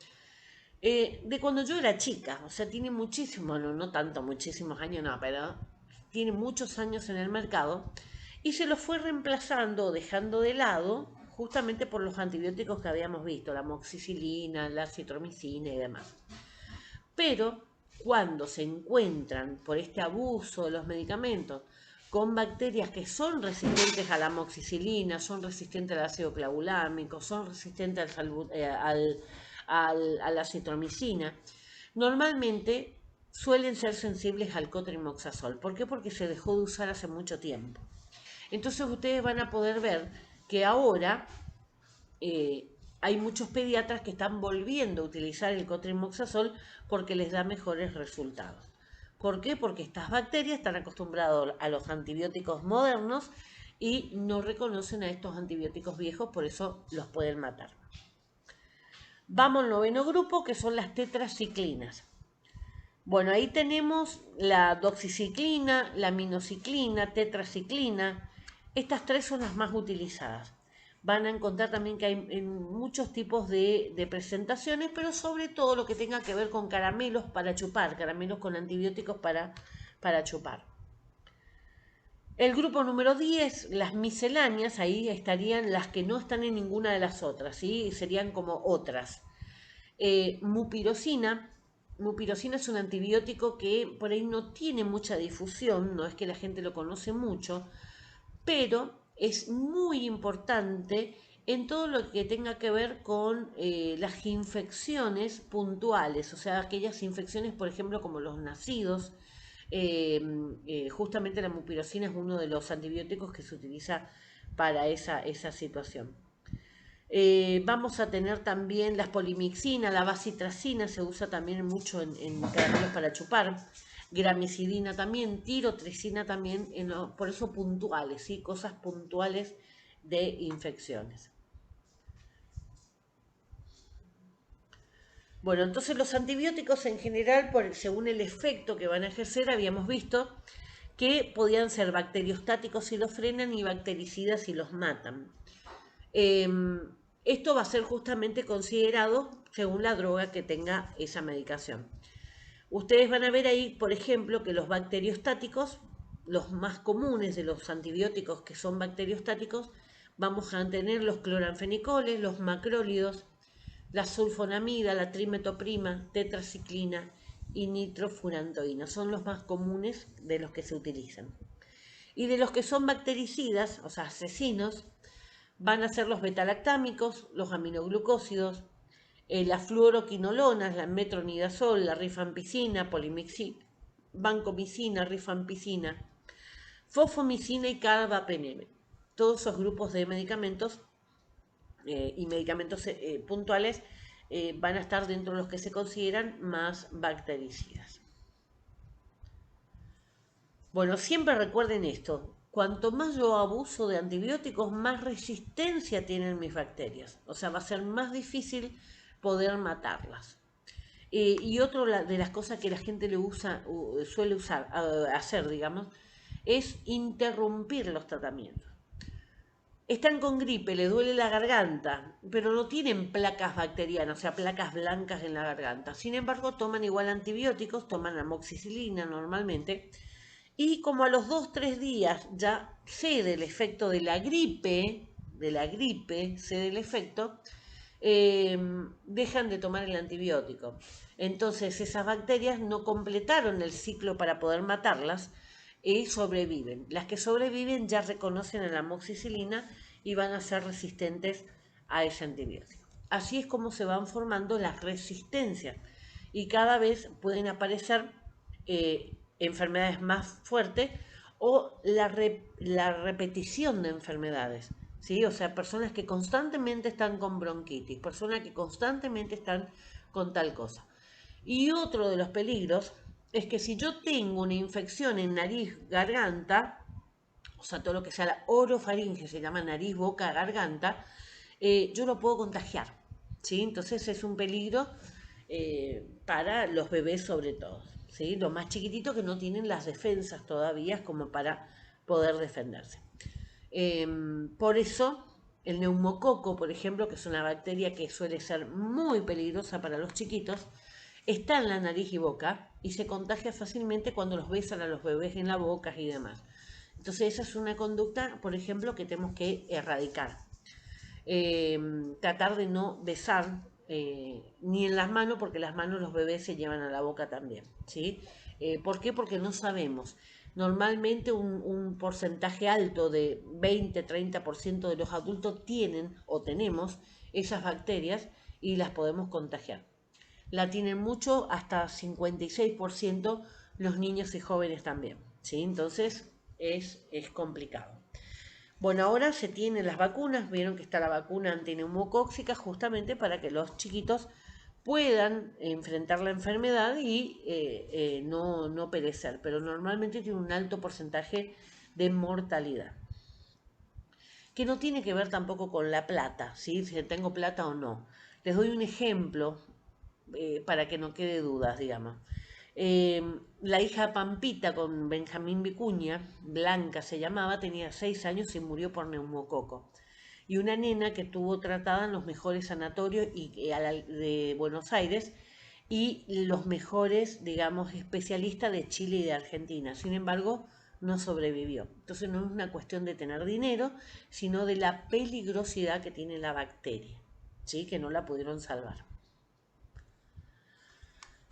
de cuando yo era chica, o sea, tiene muchísimos, no tanto, muchísimos años, no, pero tiene muchos años en el mercado y se lo fue reemplazando, dejando de lado, justamente por los antibióticos que habíamos visto, la amoxicilina, la citromicina y demás. Pero cuando se encuentran por este abuso de los medicamentos con bacterias que son resistentes a la amoxicilina, son resistentes al ácido clavulámico, son resistentes a la citromicina, normalmente suelen ser sensibles al cotrimoxazol. ¿Por qué? Porque se dejó de usar hace mucho tiempo. Entonces ustedes van a poder ver que ahora hay muchos pediatras que están volviendo a utilizar el cotrimoxazol porque les da mejores resultados. ¿Por qué? Porque estas bacterias están acostumbradas a los antibióticos modernos y no reconocen a estos antibióticos viejos, por eso los pueden matar. Vamos al noveno grupo, que son las tetraciclinas. Bueno, ahí tenemos la doxiciclina, la minociclina, tetraciclina. Estas tres son las más utilizadas. Van a encontrar también que hay muchos tipos de presentaciones, pero sobre todo lo que tenga que ver con caramelos para chupar, caramelos con antibióticos para chupar. El grupo número 10, las misceláneas, ahí estarían las que no están en ninguna de las otras, ¿sí? Serían como otras. Mupirocina. Mupirocina es un antibiótico que por ahí no tiene mucha difusión, no es que la gente lo conoce mucho, pero es muy importante en todo lo que tenga que ver con las infecciones puntuales, o sea, aquellas infecciones, por ejemplo, como los nacidos. Justamente la mupirocina es uno de los antibióticos que se utiliza para esa situación. Vamos a tener también las polimixina, la bacitracina, se usa también mucho en caramelos para chupar. Gramicidina también, tirotricina también, por eso puntuales, ¿sí? Cosas puntuales de infecciones. Bueno, entonces los antibióticos en general, según el efecto que van a ejercer, habíamos visto que podían ser bacteriostáticos si los frenan y bactericidas si los matan. Esto va a ser justamente considerado según la droga que tenga esa medicación. Ustedes van a ver ahí, por ejemplo, que los bacteriostáticos, los más comunes de los antibióticos que son bacteriostáticos, vamos a tener los cloranfenicoles, los macrólidos, la sulfonamida, la trimetoprima, tetraciclina y nitrofurantoína. Son los más comunes de los que se utilizan. Y de los que son bactericidas, o sea, asesinos, van a ser los betalactámicos, los aminoglucósidos, las fluoroquinolonas, la metronidazol, la rifampicina, vancomicina, rifampicina, fosfomicina y carbapenema. Todos esos grupos de medicamentos y medicamentos puntuales van a estar dentro de los que se consideran más bactericidas. Bueno, siempre recuerden esto. Cuanto más yo abuso de antibióticos, más resistencia tienen mis bacterias. O sea, va a ser más difícil poder matarlas. Y otra de las cosas que la gente suele hacer, digamos, es interrumpir los tratamientos. Están con gripe, le duele la garganta, pero no tienen placas bacterianas, o sea, placas blancas en la garganta. Sin embargo, toman igual antibióticos, toman amoxicilina normalmente, y como a los 2-3 días ya cede el efecto de la gripe, cede el efecto, dejan de tomar el antibiótico. Entonces esas bacterias no completaron el ciclo para poder matarlas y sobreviven. Las que sobreviven ya reconocen a la amoxicilina y van a ser resistentes a ese antibiótico. Así es como se van formando las resistencias y cada vez pueden aparecer enfermedades más fuertes o la repetición de enfermedades, ¿sí? O sea, personas que constantemente están con bronquitis, personas que constantemente están con tal cosa. Y otro de los peligros es que si yo tengo una infección en nariz, garganta, o sea, todo lo que sea la orofaringe, se llama nariz, boca, garganta, yo lo puedo contagiar. ¿Por qué? Porque ¿sí? Entonces es un peligro para los bebés sobre todo, ¿sí? Los más chiquititos que no tienen las defensas todavía como para poder defenderse. Por eso el neumococo, por ejemplo, que es una bacteria que suele ser muy peligrosa para los chiquitos, está en la nariz y boca y se contagia fácilmente cuando los besan a los bebés en la boca y demás. Entonces esa es una conducta, por ejemplo, que tenemos que erradicar. Tratar de no besar ni en las manos, porque las manos los bebés se llevan a la boca también, ¿sí? ¿Por qué? Porque no sabemos. Normalmente un porcentaje alto de 20-30% de los adultos tienen o tenemos esas bacterias y las podemos contagiar. La tienen mucho, hasta 56% los niños y jóvenes también, ¿sí? Entonces es complicado. Bueno, ahora se tienen las vacunas, vieron que está la vacuna antineumocóxica justamente para que los chiquitos puedan enfrentar la enfermedad y no perecer, pero normalmente tiene un alto porcentaje de mortalidad, que no tiene que ver tampoco con la plata, ¿sí? Si tengo plata o no. Les doy un ejemplo para que no quede dudas, digamos. La hija Pampita con Benjamín Vicuña, Blanca se llamaba, tenía 6 años y murió por neumococo. Y una nena que estuvo tratada en los mejores sanatorios de Buenos Aires y los mejores, digamos, especialistas de Chile y de Argentina. Sin embargo, no sobrevivió. Entonces no es una cuestión de tener dinero, sino de la peligrosidad que tiene la bacteria, ¿sí? Que no la pudieron salvar.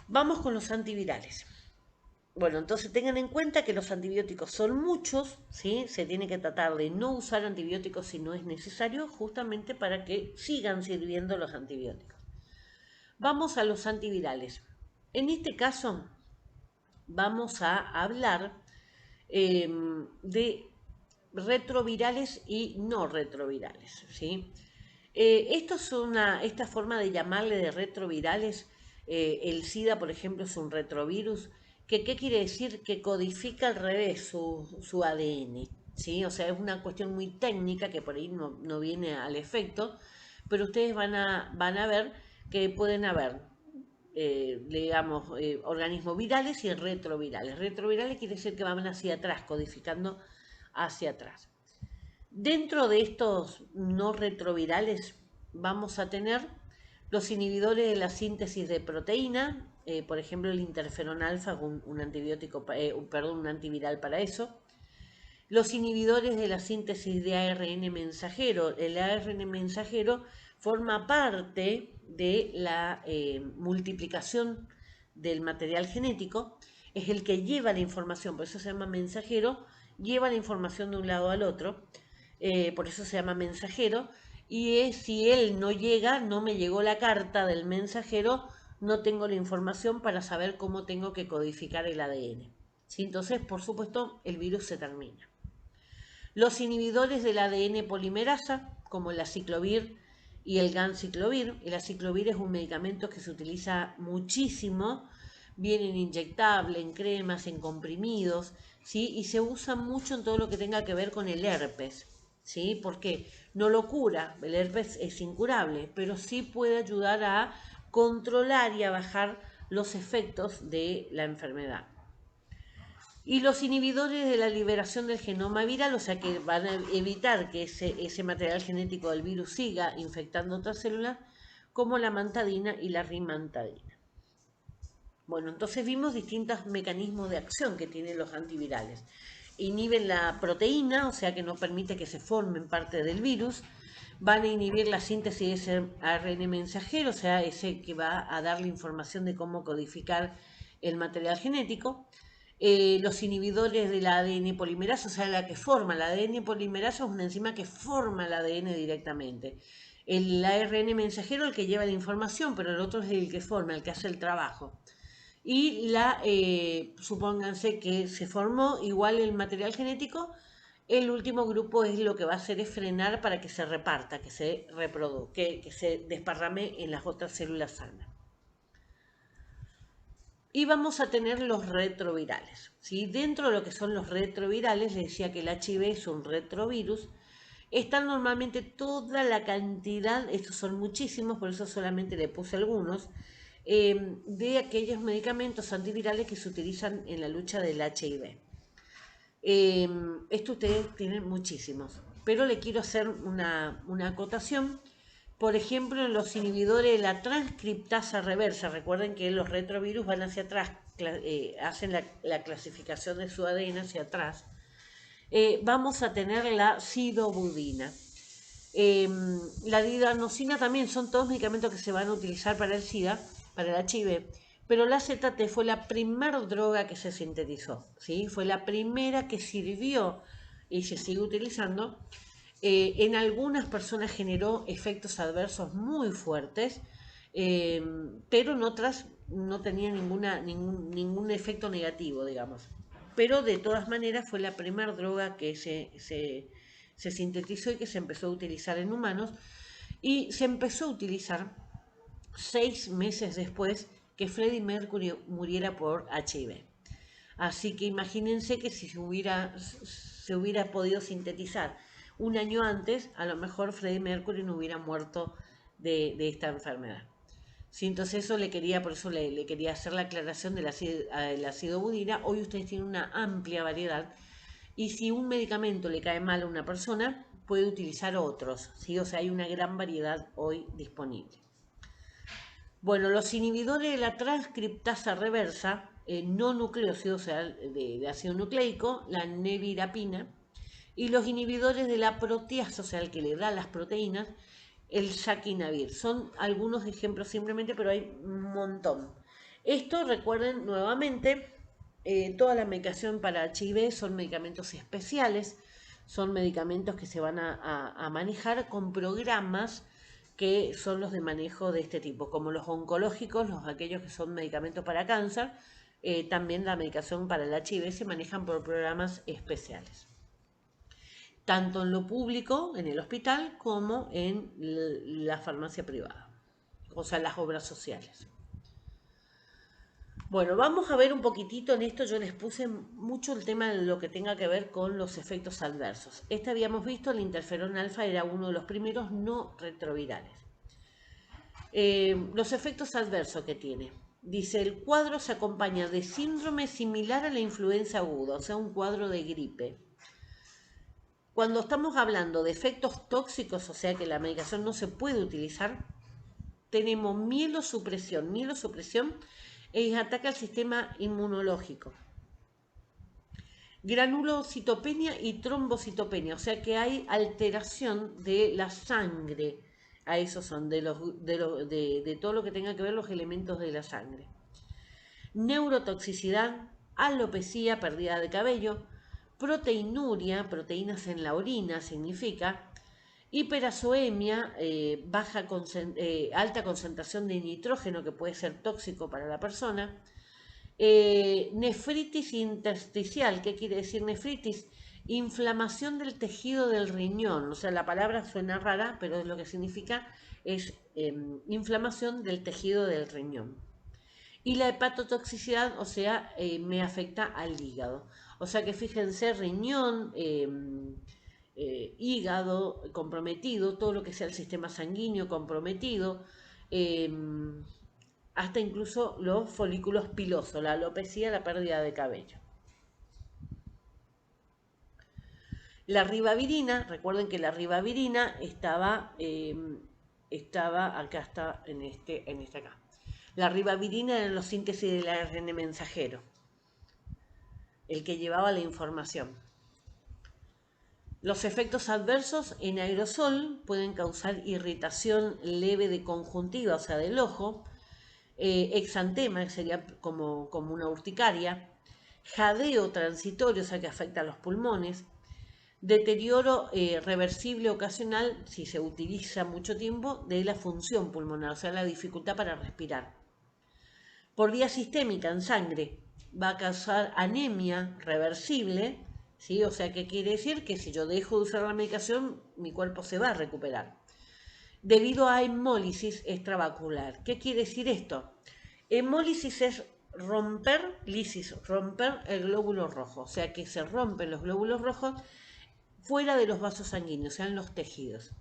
Vamos con los antivirales. Bueno, entonces tengan en cuenta que los antibióticos son muchos, ¿sí? Se tiene que tratar de no usar antibióticos si no es necesario, justamente para que sigan sirviendo los antibióticos. Vamos a los antivirales. En este caso, vamos a hablar de retrovirales y no retrovirales, ¿sí? Esta forma de llamarle de retrovirales, el SIDA, por ejemplo, es un retrovirus. ¿Qué quiere decir? Que codifica al revés su ADN, ¿sí? O sea, es una cuestión muy técnica que por ahí no viene al efecto, pero ustedes van a ver que pueden haber, digamos, organismos virales y retrovirales. Retrovirales quiere decir que van hacia atrás, codificando hacia atrás. Dentro de estos no retrovirales vamos a tener los inhibidores de la síntesis de proteína, por ejemplo el interferón alfa, un antibiótico, un antiviral para eso. Los inhibidores de la síntesis de ARN mensajero. El ARN mensajero forma parte de la multiplicación del material genético, es el que lleva la información, por eso se llama mensajero, lleva la información de un lado al otro, por eso se llama mensajero, y si él no llega, no me llegó la carta del mensajero, no tengo la información para saber cómo tengo que codificar el ADN. ¿Sí? Entonces, por supuesto, el virus se termina. Los inhibidores del ADN polimerasa, como el aciclovir y el ganciclovir. El aciclovir es un medicamento que se utiliza muchísimo, viene en inyectable, en cremas, en comprimidos, ¿sí? Y se usa mucho en todo lo que tenga que ver con el herpes, ¿sí? Porque no lo cura, el herpes es incurable, pero sí puede ayudar a controlar y a bajar los efectos de la enfermedad. Y los inhibidores de la liberación del genoma viral, o sea que van a evitar que ese material genético del virus siga infectando otras células, como la mantadina y la rimantadina. Bueno, entonces vimos distintos mecanismos de acción que tienen los antivirales. Inhiben la proteína, o sea que no permite que se formen parte del virus. Van a inhibir la síntesis de ese ARN mensajero, o sea, ese que va a dar la información de cómo codificar el material genético. Los inhibidores del ADN polimerasa, o sea, la que forma el ADN polimerasa es una enzima que forma el ADN directamente. El ARN mensajero el que lleva la información, pero el otro es el que forma, el que hace el trabajo. Y supónganse que se formó igual el material genético, el último grupo es lo que va a hacer es frenar para que se reparta, que se reproduzca, que se desparrame en las otras células sanas. Y vamos a tener los retrovirales, ¿sí? Dentro de lo que son los retrovirales, les decía que el HIV es un retrovirus Están normalmente toda la cantidad, estos son muchísimos, por eso solamente le puse algunos, de aquellos medicamentos antivirales que se utilizan en la lucha del HIV. Esto ustedes tienen muchísimos, pero le quiero hacer una acotación. Por ejemplo, en los inhibidores de la transcriptasa reversa, recuerden que los retrovirus van hacia atrás, hacen la clasificación de su ADN hacia atrás. Vamos a tener la sidobudina. La didanosina también son todos medicamentos que se van a utilizar para el SIDA, para el HIV, pero la ZT fue la primera droga que se sintetizó, ¿sí? Fue la primera que sirvió y se sigue utilizando. En algunas personas generó efectos adversos muy fuertes, pero en otras no tenía ningún efecto negativo, digamos. Pero de todas maneras fue la primera droga que se sintetizó y que se empezó a utilizar en humanos, y se empezó a utilizar 6 meses después que Freddie Mercury muriera por HIV. Así que imagínense que si se hubiera podido sintetizar un año antes, a lo mejor Freddie Mercury no hubiera muerto de esta enfermedad. Sí, entonces por eso le quería hacer la aclaración de la sidobudina. Hoy ustedes tienen una amplia variedad, y si un medicamento le cae mal a una persona, puede utilizar otros, ¿sí? O sea, hay una gran variedad hoy disponible. Bueno, los inhibidores de la transcriptasa reversa, no nucleócido, o sea, de ácido nucleico, la nevirapina, y los inhibidores de la proteasa, o sea, el que le da las proteínas, el saquinavir. Son algunos ejemplos simplemente, pero hay un montón. Esto, recuerden nuevamente, toda la medicación para HIV son medicamentos especiales, son medicamentos que se van a manejar con programas que son los de manejo de este tipo, como los oncológicos, aquellos que son medicamentos para cáncer. También la medicación para el HIV se manejan por programas especiales, tanto en lo público, en el hospital, como en la farmacia privada, o sea, las obras sociales. Bueno, vamos a ver un poquitito en esto. Yo les puse mucho el tema de lo que tenga que ver con los efectos adversos. Habíamos visto, el interferón alfa era uno de los primeros no retrovirales. Los efectos adversos que tiene. Dice, el cuadro se acompaña de síndrome similar a la influenza aguda, o sea, un cuadro de gripe. Cuando estamos hablando de efectos tóxicos, o sea que la medicación no se puede utilizar, tenemos mielosupresión. Mielosupresión ataca al sistema inmunológico. Granulocitopenia y trombocitopenia, o sea que hay alteración de la sangre. A esos son de todo lo que tenga que ver los elementos de la sangre. Neurotoxicidad, alopecia, pérdida de cabello, proteinuria, proteínas en la orina significa, hiperazoemia, alta concentración de nitrógeno que puede ser tóxico para la persona, nefritis intersticial. ¿Qué quiere decir nefritis? Inflamación del tejido del riñón, o sea, la palabra suena rara, pero lo que significa es inflamación del tejido del riñón. Y la hepatotoxicidad, o sea, me afecta al hígado. O sea que fíjense, riñón, hígado comprometido, todo lo que sea el sistema sanguíneo comprometido, hasta incluso los folículos pilosos, la alopecia, la pérdida de cabello. La ribavirina, recuerden que la ribavirina estaba acá, está en este acá. La ribavirina era la síntesis del ARN mensajero, el que llevaba la información. Los efectos adversos en aerosol pueden causar irritación leve de conjuntiva, o sea, del ojo, exantema, que sería como una urticaria, jadeo transitorio, o sea, que afecta a los pulmones, deterioro reversible ocasional, si se utiliza mucho tiempo, de la función pulmonar, o sea, la dificultad para respirar. Por vía sistémica, en sangre, va a causar anemia reversible, ¿sí? O sea, ¿qué quiere decir? Que si yo dejo de usar la medicación, mi cuerpo se va a recuperar. Debido a hemólisis extravascular. ¿Qué quiere decir esto? Hemólisis es romper el glóbulo rojo, o sea que se rompen los glóbulos rojos fuera de los vasos sanguíneos, o sea, en los tejidos.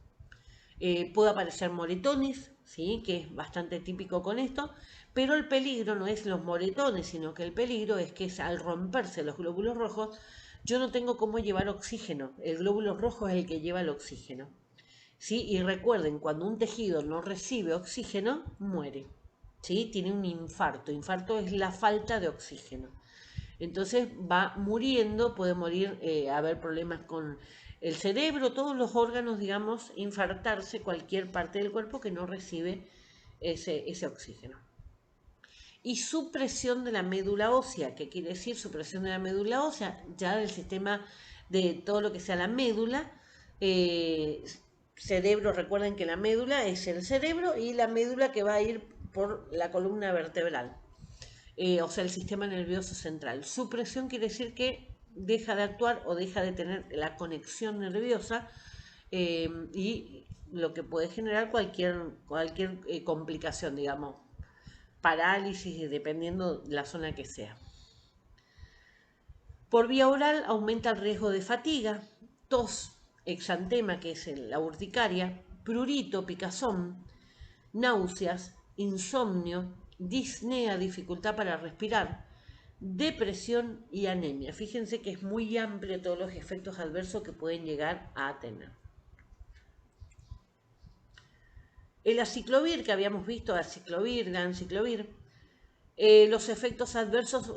Puede aparecer moretones, ¿sí? Que es bastante típico con esto, pero el peligro no es los moretones, sino que el peligro es que al romperse los glóbulos rojos, yo no tengo cómo llevar oxígeno. El glóbulo rojo es el que lleva el oxígeno. ¿Sí? Y recuerden, cuando un tejido no recibe oxígeno, muere. ¿Sí? Tiene un infarto. Infarto es la falta de oxígeno. Entonces va muriendo, puede morir, haber problemas con el cerebro, todos los órganos, digamos, infartarse cualquier parte del cuerpo que no recibe ese oxígeno. Y supresión de la médula ósea, ¿qué quiere decir supresión de la médula ósea? Ya del sistema de todo lo que sea la médula, cerebro, recuerden que la médula es el cerebro y la médula que va a ir por la columna vertebral. O sea, el sistema nervioso central. Supresión quiere decir que deja de actuar o deja de tener la conexión nerviosa y lo que puede generar cualquier complicación, digamos, parálisis, dependiendo de la zona que sea. Por vía oral aumenta el riesgo de fatiga, tos, exantema, que es la urticaria, prurito, picazón, náuseas, insomnio, disnea, dificultad para respirar, depresión y anemia. Fíjense que es muy amplio todos los efectos adversos que pueden llegar a tener. El aciclovir, que habíamos visto, aciclovir, ganciclovir, los efectos adversos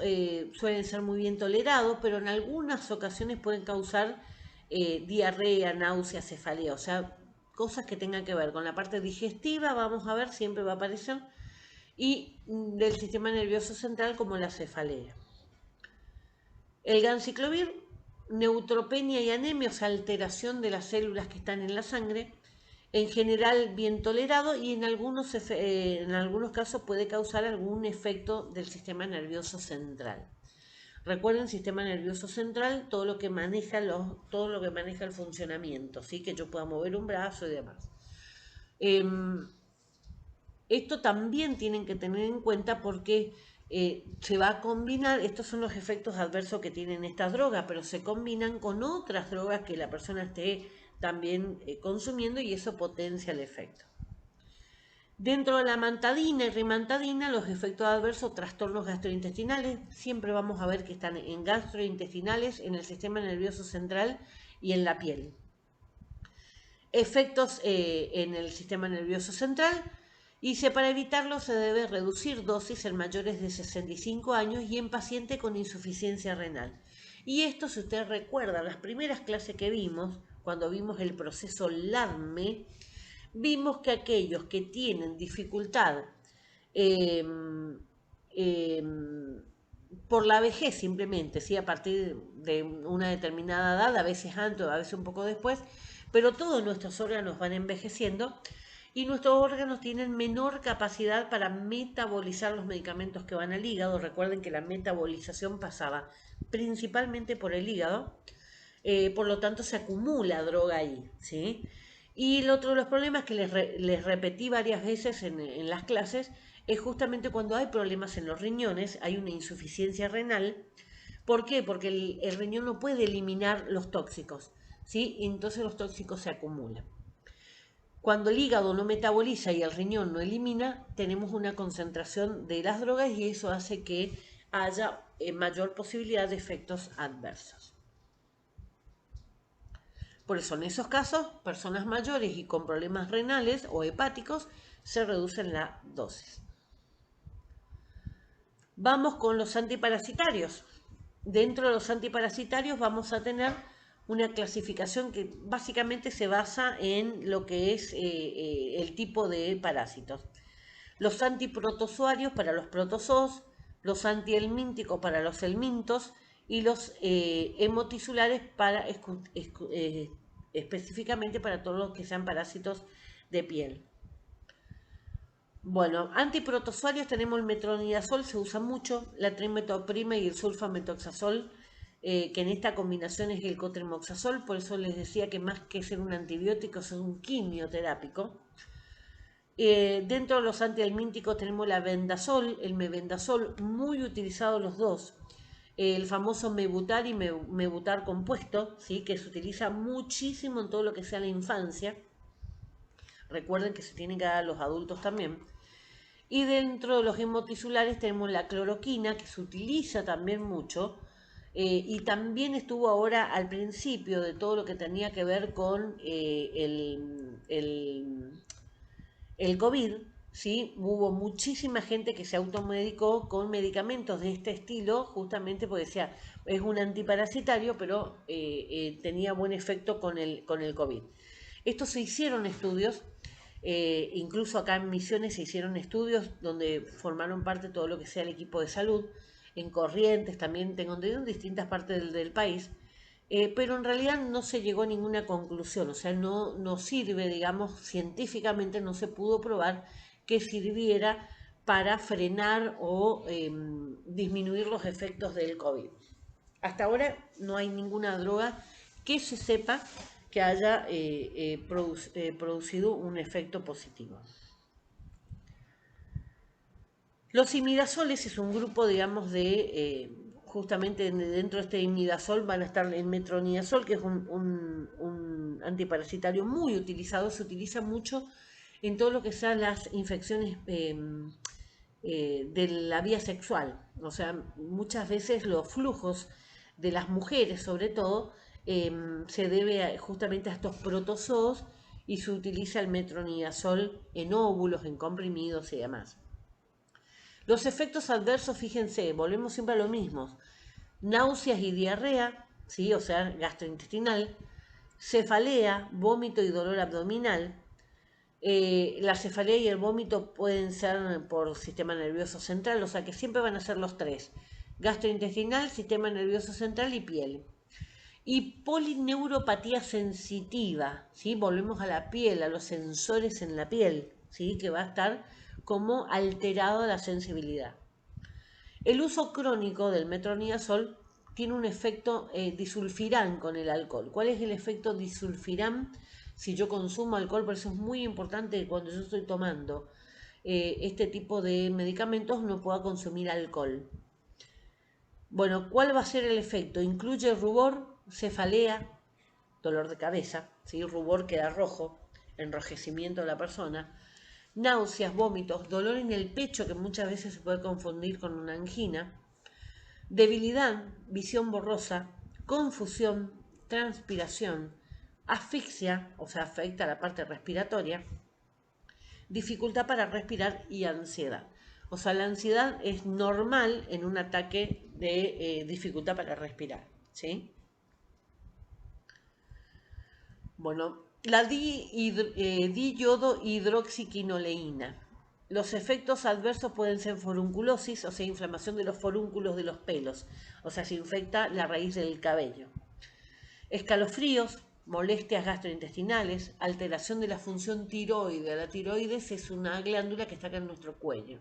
suelen ser muy bien tolerados, pero en algunas ocasiones pueden causar diarrea, náusea, cefalea, o sea, cosas que tengan que ver con la parte digestiva, vamos a ver, siempre va a aparecer, y del sistema nervioso central como la cefalea. El ganciclovir, neutropenia y anemia, o sea, alteración de las células que están en la sangre, en general bien tolerado y en algunos casos puede causar algún efecto del sistema nervioso central. Recuerden, sistema nervioso central, todo lo que maneja el funcionamiento, ¿sí? Que yo pueda mover un brazo y demás. Esto también tienen que tener en cuenta porque se va a combinar, estos son los efectos adversos que tienen estas drogas, pero se combinan con otras drogas que la persona esté también consumiendo y eso potencia el efecto. Dentro de la mantadina y rimantadina, los efectos adversos, trastornos gastrointestinales, siempre vamos a ver que están en gastrointestinales, en el sistema nervioso central y en la piel. Efectos en el sistema nervioso central, y para evitarlo se debe reducir dosis en mayores de 65 años y en pacientes con insuficiencia renal. Y esto, si ustedes recuerdan, las primeras clases que vimos, cuando vimos el proceso LADME, vimos que aquellos que tienen dificultad por la vejez simplemente, ¿sí? A partir de una determinada edad, a veces antes, a veces un poco después, pero todos nuestros órganos van envejeciendo y nuestros órganos tienen menor capacidad para metabolizar los medicamentos que van al hígado. Recuerden que la metabolización pasaba principalmente por el hígado, por lo tanto se acumula droga ahí, ¿sí? Y el otro de los problemas que les repetí varias veces en las clases es justamente cuando hay problemas en los riñones, hay una insuficiencia renal. ¿Por qué? Porque el riñón no puede eliminar los tóxicos, ¿sí? Y entonces los tóxicos se acumulan. Cuando el hígado no metaboliza y el riñón no elimina, tenemos una concentración de las drogas y eso hace que haya mayor posibilidad de efectos adversos. Por eso en esos casos, personas mayores y con problemas renales o hepáticos se reducen la dosis. Vamos con los antiparasitarios. Dentro de los antiparasitarios vamos a tener una clasificación que básicamente se basa en lo que es el tipo de parásitos. Los antiprotozoarios para los protozoos, los antihelmínticos para los helmintos y los hemotisulares para específicamente para todos los que sean parásitos de piel. Bueno, antiprotozoarios tenemos el metronidazol, se usa mucho, la trimetoprima y el sulfametoxazol, que en esta combinación es el cotrimoxazol, por eso les decía que más que ser un antibiótico es un quimioterápico. Dentro de los antihelmínticos tenemos la vendasol, el mebendazol, muy utilizados los dos. el famoso mebutar y mebutar compuesto, ¿sí? Que se utiliza muchísimo en todo lo que sea la infancia. Recuerden que se tienen que dar a los adultos también. Y dentro de los hemotisulares tenemos la cloroquina, que se utiliza también mucho, y también estuvo ahora al principio de todo lo que tenía que ver con el COVID, ¿sí? Hubo muchísima gente que se automedicó con medicamentos de este estilo, justamente porque decía, es un antiparasitario, pero tenía buen efecto con el COVID. Estos se hicieron estudios, incluso acá en Misiones se hicieron estudios donde formaron parte todo lo que sea el equipo de salud, en Corrientes también tengo entendido, en distintas partes del país, pero en realidad no se llegó a ninguna conclusión, o sea, no sirve, digamos, científicamente no se pudo probar que sirviera para frenar o disminuir los efectos del COVID. Hasta ahora no hay ninguna droga que se sepa que haya producido un efecto positivo. Los imidazoles es un grupo, digamos, justamente dentro de este imidazol van a estar el metronidazol, que es un antiparasitario muy utilizado, se utiliza mucho en todo lo que sean las infecciones de la vía sexual. O sea, muchas veces los flujos de las mujeres, sobre todo, se debe justamente a estos protozoos y se utiliza el metronidazol en óvulos, en comprimidos y demás. Los efectos adversos, fíjense, volvemos siempre a lo mismo. Náuseas y diarrea, ¿sí? O sea, gastrointestinal, cefalea, vómito y dolor abdominal. La cefalea y el vómito pueden ser por sistema nervioso central, o sea que siempre van a ser los tres. Gastrointestinal, sistema nervioso central y piel. Y polineuropatía sensitiva, ¿sí? Volvemos a la piel, a los sensores en la piel, ¿sí? Que va a estar como alterado la sensibilidad. El uso crónico del metronidazol tiene un efecto disulfirán con el alcohol. ¿Cuál es el efecto disulfirán si yo consumo alcohol? Por eso es muy importante que cuando yo estoy tomando este tipo de medicamentos no pueda consumir alcohol. Bueno, ¿cuál va a ser el efecto? Incluye rubor, cefalea, dolor de cabeza, ¿sí? Rubor queda rojo, enrojecimiento de la persona, náuseas, vómitos, dolor en el pecho que muchas veces se puede confundir con una angina, debilidad, visión borrosa, confusión, transpiración, asfixia, o sea, afecta a la parte respiratoria, dificultad para respirar y ansiedad. O sea, la ansiedad es normal en un ataque de dificultad para respirar, ¿sí? Bueno, la diodohidroxiquinoleína. Los efectos adversos pueden ser forunculosis, o sea, inflamación de los forúnculos de los pelos, o sea, se infecta la raíz del cabello. Escalofríos, molestias gastrointestinales, alteración de la función tiroide. La tiroides es una glándula que está acá en nuestro cuello.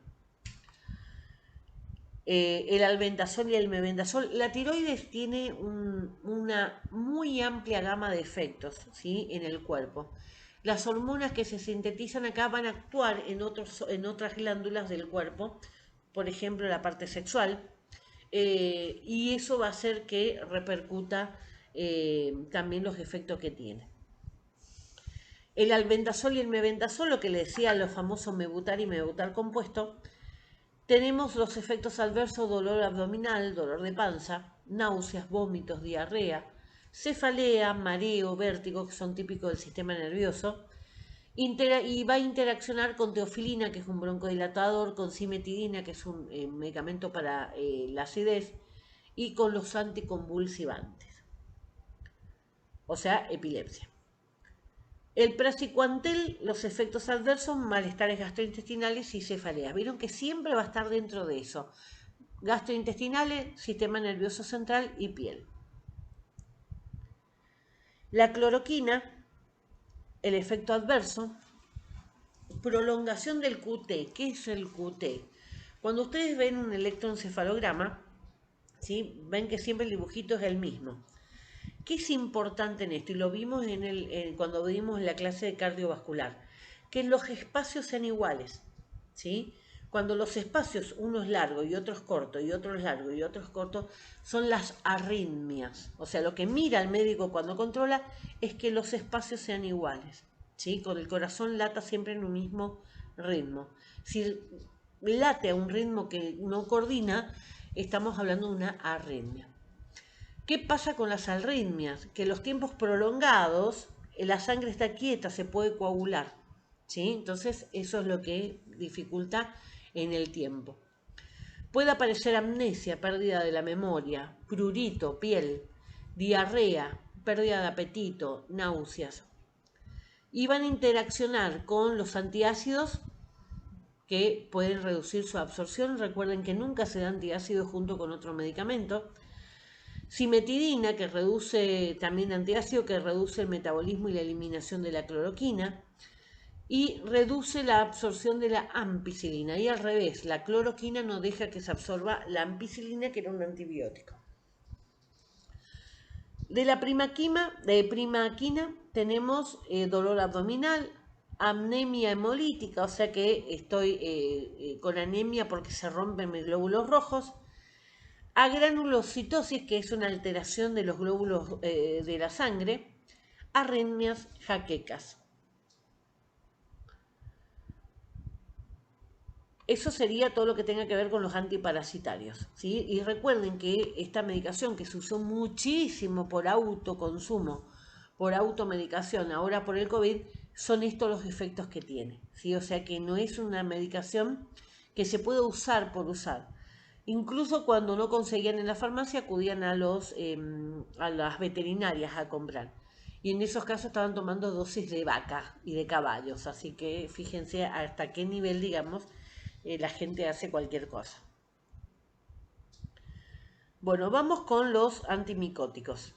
El albendazol y el mebendazol. La tiroides tiene una muy amplia gama de efectos, ¿sí? En el cuerpo. Las hormonas que se sintetizan acá van a actuar en otras glándulas del cuerpo, por ejemplo la parte sexual, y eso va a hacer que repercuta también los efectos que tiene. El albendazol y el mebendazol, lo que le decía los famosos mebutar y mebutar compuesto, tenemos los efectos adversos: dolor abdominal, dolor de panza, náuseas, vómitos, diarrea, cefalea, mareo, vértigo, que son típicos del sistema nervioso, y va a interaccionar con teofilina, que es un broncodilatador, con cimetidina, que es un medicamento para la acidez, y con los anticonvulsivantes, o sea, epilepsia. El praziquantel, los efectos adversos, malestares gastrointestinales y cefaleas. Vieron que siempre va a estar dentro de eso. Gastrointestinales, sistema nervioso central y piel. La cloroquina, el efecto adverso, prolongación del QT. ¿Qué es el QT? Cuando ustedes ven un electroencefalograma, ¿sí? Ven que siempre el dibujito es el mismo. ¿Qué es importante en esto? Y lo vimos cuando vimos la clase de cardiovascular, que los espacios sean iguales, ¿sí? Cuando los espacios, uno es largo y otro es corto, y otro es largo y otro es corto, son las arritmias. O sea, lo que mira el médico cuando controla es que los espacios sean iguales, ¿sí? Con el corazón lata siempre en un mismo ritmo. Si late a un ritmo que no coordina, estamos hablando de una arritmia. ¿Qué pasa con las arritmias? Que los tiempos prolongados, la sangre está quieta, se puede coagular, ¿sí? Entonces eso es lo que dificulta en el tiempo. Puede aparecer amnesia, pérdida de la memoria, prurito, piel, diarrea, pérdida de apetito, náuseas. Y van a interaccionar con los antiácidos que pueden reducir su absorción. Recuerden que nunca se da antiácido junto con otro medicamento. Cimetidina, que reduce también antiácido, que reduce el metabolismo y la eliminación de la cloroquina. Y reduce la absorción de la ampicilina. Y al revés, la cloroquina no deja que se absorba la ampicilina, que era un antibiótico. De la primaquina tenemos dolor abdominal, anemia hemolítica, o sea que estoy con anemia porque se rompen mis glóbulos rojos. Agranulocitosis, que es una alteración de los glóbulos de la sangre. Arritmias, jaquecas. Eso sería todo lo que tenga que ver con los antiparasitarios, ¿sí? Y recuerden que esta medicación que se usó muchísimo por autoconsumo, por automedicación, ahora por el COVID, son estos los efectos que tiene, ¿sí? O sea que no es una medicación que se puede usar por usar. Incluso cuando no conseguían en la farmacia, acudían a las veterinarias a comprar. Y en esos casos estaban tomando dosis de vaca y de caballos. Así que fíjense hasta qué nivel, digamos, la gente hace cualquier cosa. Bueno, vamos con los antimicóticos.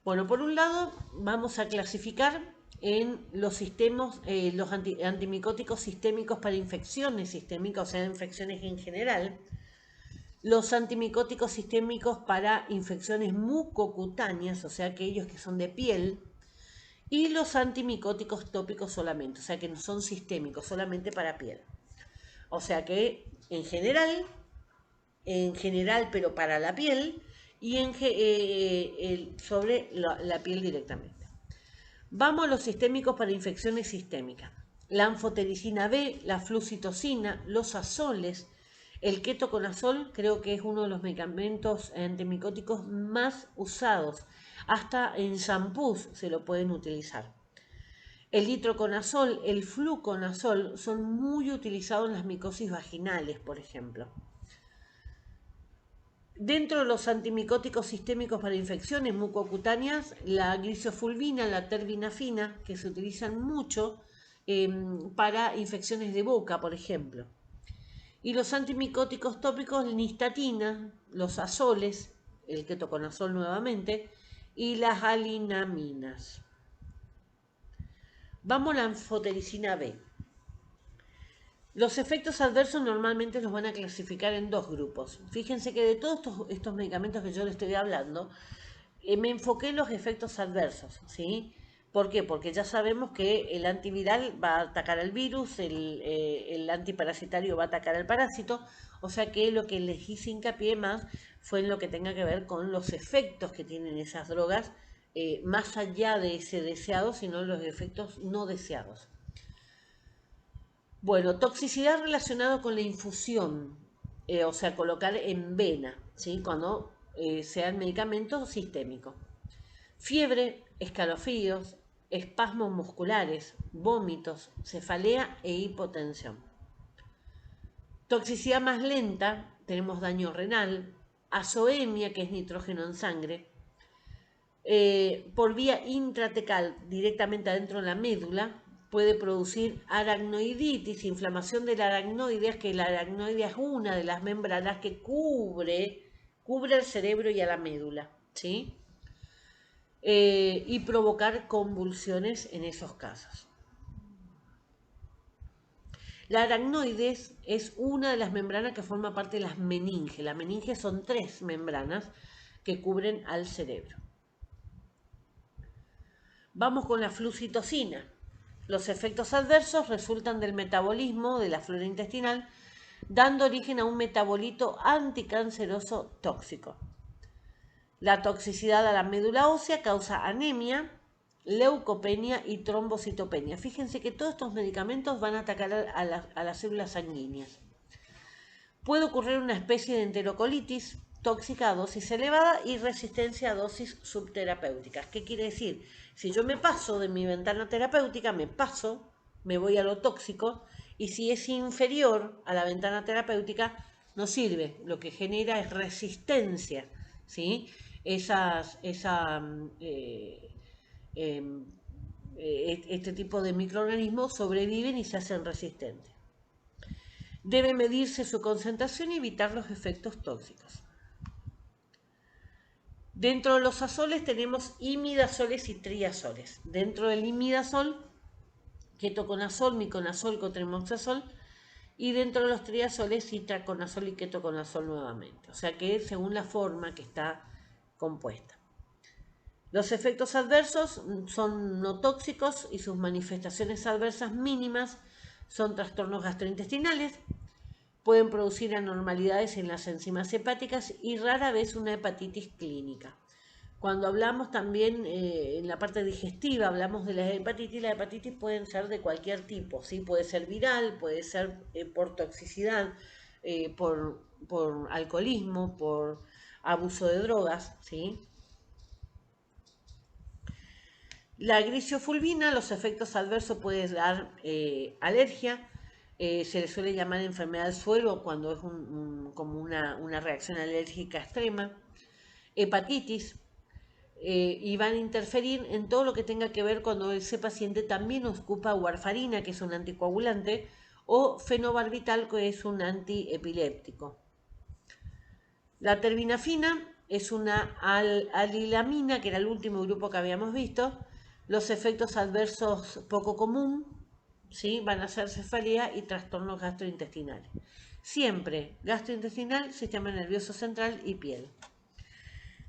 Bueno, por un lado vamos a clasificar en los sistemas, los antimicóticos sistémicos para infecciones sistémicas, o sea, infecciones en general. Los antimicóticos sistémicos para infecciones mucocutáneas, o sea, aquellos que son de piel. Y los antimicóticos tópicos solamente, o sea, que no son sistémicos, solamente para piel. O sea que en general, pero para la piel y sobre la piel directamente. Vamos a los sistémicos para infecciones sistémicas. La anfotericina B, la flucitocina, los azoles, el ketoconazol, creo que es uno de los medicamentos antimicóticos más usados. Hasta en shampoos se lo pueden utilizar. El itraconazol, el fluconazol son muy utilizados en las micosis vaginales, por ejemplo. Dentro de los antimicóticos sistémicos para infecciones mucocutáneas, la glisofulvina, la terbinafina, que se utilizan mucho para infecciones de boca, por ejemplo. Y los antimicóticos tópicos, nistatina, los azoles, el ketoconazol nuevamente, y las alinaminas. Vamos a la anfotericina B. Los efectos adversos normalmente los van a clasificar en dos grupos. Fíjense que de todos estos medicamentos que yo les estoy hablando, me enfoqué en los efectos adversos, ¿sí? ¿Por qué? Porque ya sabemos que el antiviral va a atacar al virus, el antiparasitario va a atacar al parásito, o sea que lo que les hice hincapié más fue en lo que tenga que ver con los efectos que tienen esas drogas, más allá de ese deseado, sino los efectos no deseados. Bueno, toxicidad relacionada con la infusión, o sea, colocar en vena, ¿sí? Cuando sean medicamentos sistémicos. Fiebre, escalofríos, espasmos musculares, vómitos, cefalea e hipotensión. Toxicidad más lenta, tenemos daño renal, azoemia, que es nitrógeno en sangre, por vía intratecal, directamente adentro de la médula, puede producir aracnoiditis, inflamación de la aracnoides, que la aracnoides es una de las membranas que cubre el cerebro y a la médula, ¿sí? Y provocar convulsiones en esos casos. La aracnoides es una de las membranas que forma parte de las meninges. Las meninges son 3 membranas que cubren al cerebro. Vamos con la flucitocina. Los efectos adversos resultan del metabolismo de la flora intestinal, dando origen a un metabolito anticanceroso tóxico. La toxicidad a la médula ósea causa anemia, leucopenia y trombocitopenia. Fíjense que todos estos medicamentos van a atacar a las células sanguíneas. Puede ocurrir una especie de enterocolitis tóxica a dosis elevada y resistencia a dosis subterapéuticas. ¿Qué quiere decir? Si yo me paso de mi ventana terapéutica, me voy a lo tóxico, y si es inferior a la ventana terapéutica, no sirve. Lo que genera es resistencia, ¿sí? Este tipo de microorganismos sobreviven y se hacen resistentes. Debe medirse su concentración y evitar los efectos tóxicos. Dentro de los azoles tenemos imidazoles y triazoles. Dentro del imidazol, ketoconazol, miconazol, cotrimoxazol, y dentro de los triazoles, itraconazol y ketoconazol nuevamente. O sea que según la forma que está compuesta. Los efectos adversos son no tóxicos y sus manifestaciones adversas mínimas son trastornos gastrointestinales, pueden producir anormalidades en las enzimas hepáticas y rara vez una hepatitis clínica. Cuando hablamos también en la parte digestiva, hablamos de las hepatitis pueden ser de cualquier tipo, ¿sí? Puede ser viral, puede ser por toxicidad, por alcoholismo, por abuso de drogas, ¿sí? La grisofulvina, los efectos adversos pueden dar alergia, se le suele llamar enfermedad del suelo cuando es como una reacción alérgica extrema, hepatitis, y van a interferir en todo lo que tenga que ver cuando ese paciente también ocupa warfarina, que es un anticoagulante, o fenobarbital, que es un antiepiléptico. La terbinafina es una alilamina, que era el último grupo que habíamos visto. Los efectos adversos poco común, ¿sí? Van a ser cefalea y trastornos gastrointestinales. Siempre gastrointestinal, sistema nervioso central y piel.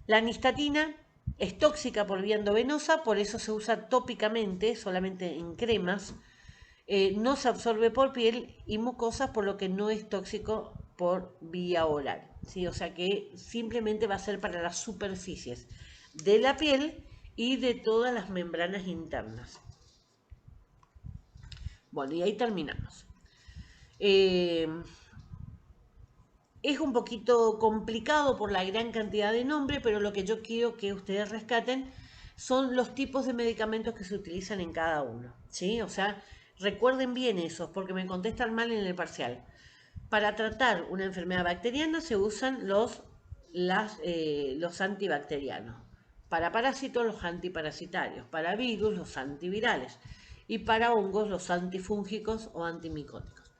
La nistatina es tóxica por vía endovenosa, por eso se usa tópicamente, solamente en cremas. No se absorbe por piel y mucosas, por lo que no es tóxico por vía oral, ¿sí? O sea que simplemente va a ser para las superficies de la piel y de todas las membranas internas. Bueno, y ahí terminamos. Es un poquito complicado por la gran cantidad de nombres, pero lo que yo quiero que ustedes rescaten son los tipos de medicamentos que se utilizan en cada uno, ¿sí? O sea, recuerden bien eso, porque me contestan mal en el parcial. Para tratar una enfermedad bacteriana se usan los antibacterianos. Para parásitos, los antiparasitarios. Para virus, los antivirales. Y para hongos, los antifúngicos o antimicóticos.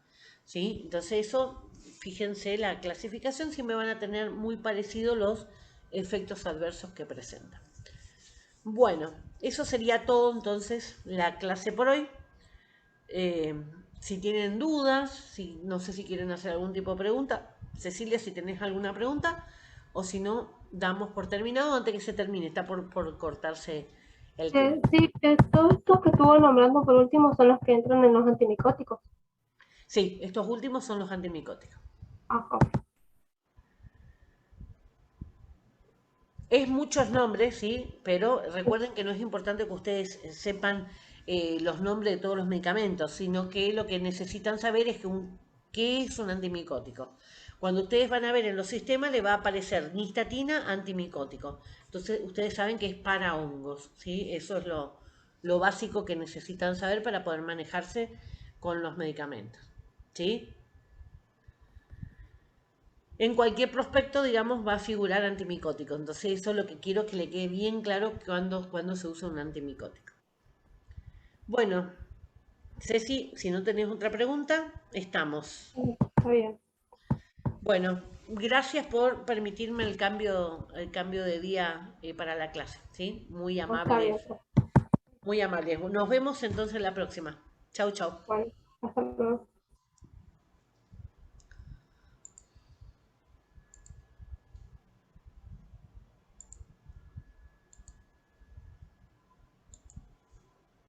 ¿Sí? Entonces eso, fíjense la clasificación, si me van a tener muy parecido los efectos adversos que presentan. Bueno, eso sería todo entonces la clase por hoy. Si tienen dudas, no sé si quieren hacer algún tipo de pregunta. Cecilia, si tenés alguna pregunta, o si no, damos por terminado antes que se termine. Está por cortarse el tiempo. Sí, todos estos que estuvo nombrando por último son los que entran en los antimicóticos. Sí, estos últimos son los antimicóticos. Ajá. Es muchos nombres, sí, pero recuerden que no es importante que ustedes sepan los nombres de todos los medicamentos, sino que lo que necesitan saber es qué es un antimicótico. Cuando ustedes van a ver en los sistemas, le va a aparecer nistatina antimicótico. Entonces, ustedes saben que es para hongos, ¿sí? Eso es lo básico que necesitan saber para poder manejarse con los medicamentos, ¿sí? En cualquier prospecto, digamos, va a figurar antimicótico. Entonces, eso es lo que quiero que le quede bien claro cuando se usa un antimicótico. Bueno, Ceci, si no tenés otra pregunta, estamos. Sí, está bien. Bueno, gracias por permitirme el cambio de día para la clase, ¿sí? Muy Está bien. amables, muy amables. Nos vemos entonces la próxima. Chau, chau. Bueno, hasta luego.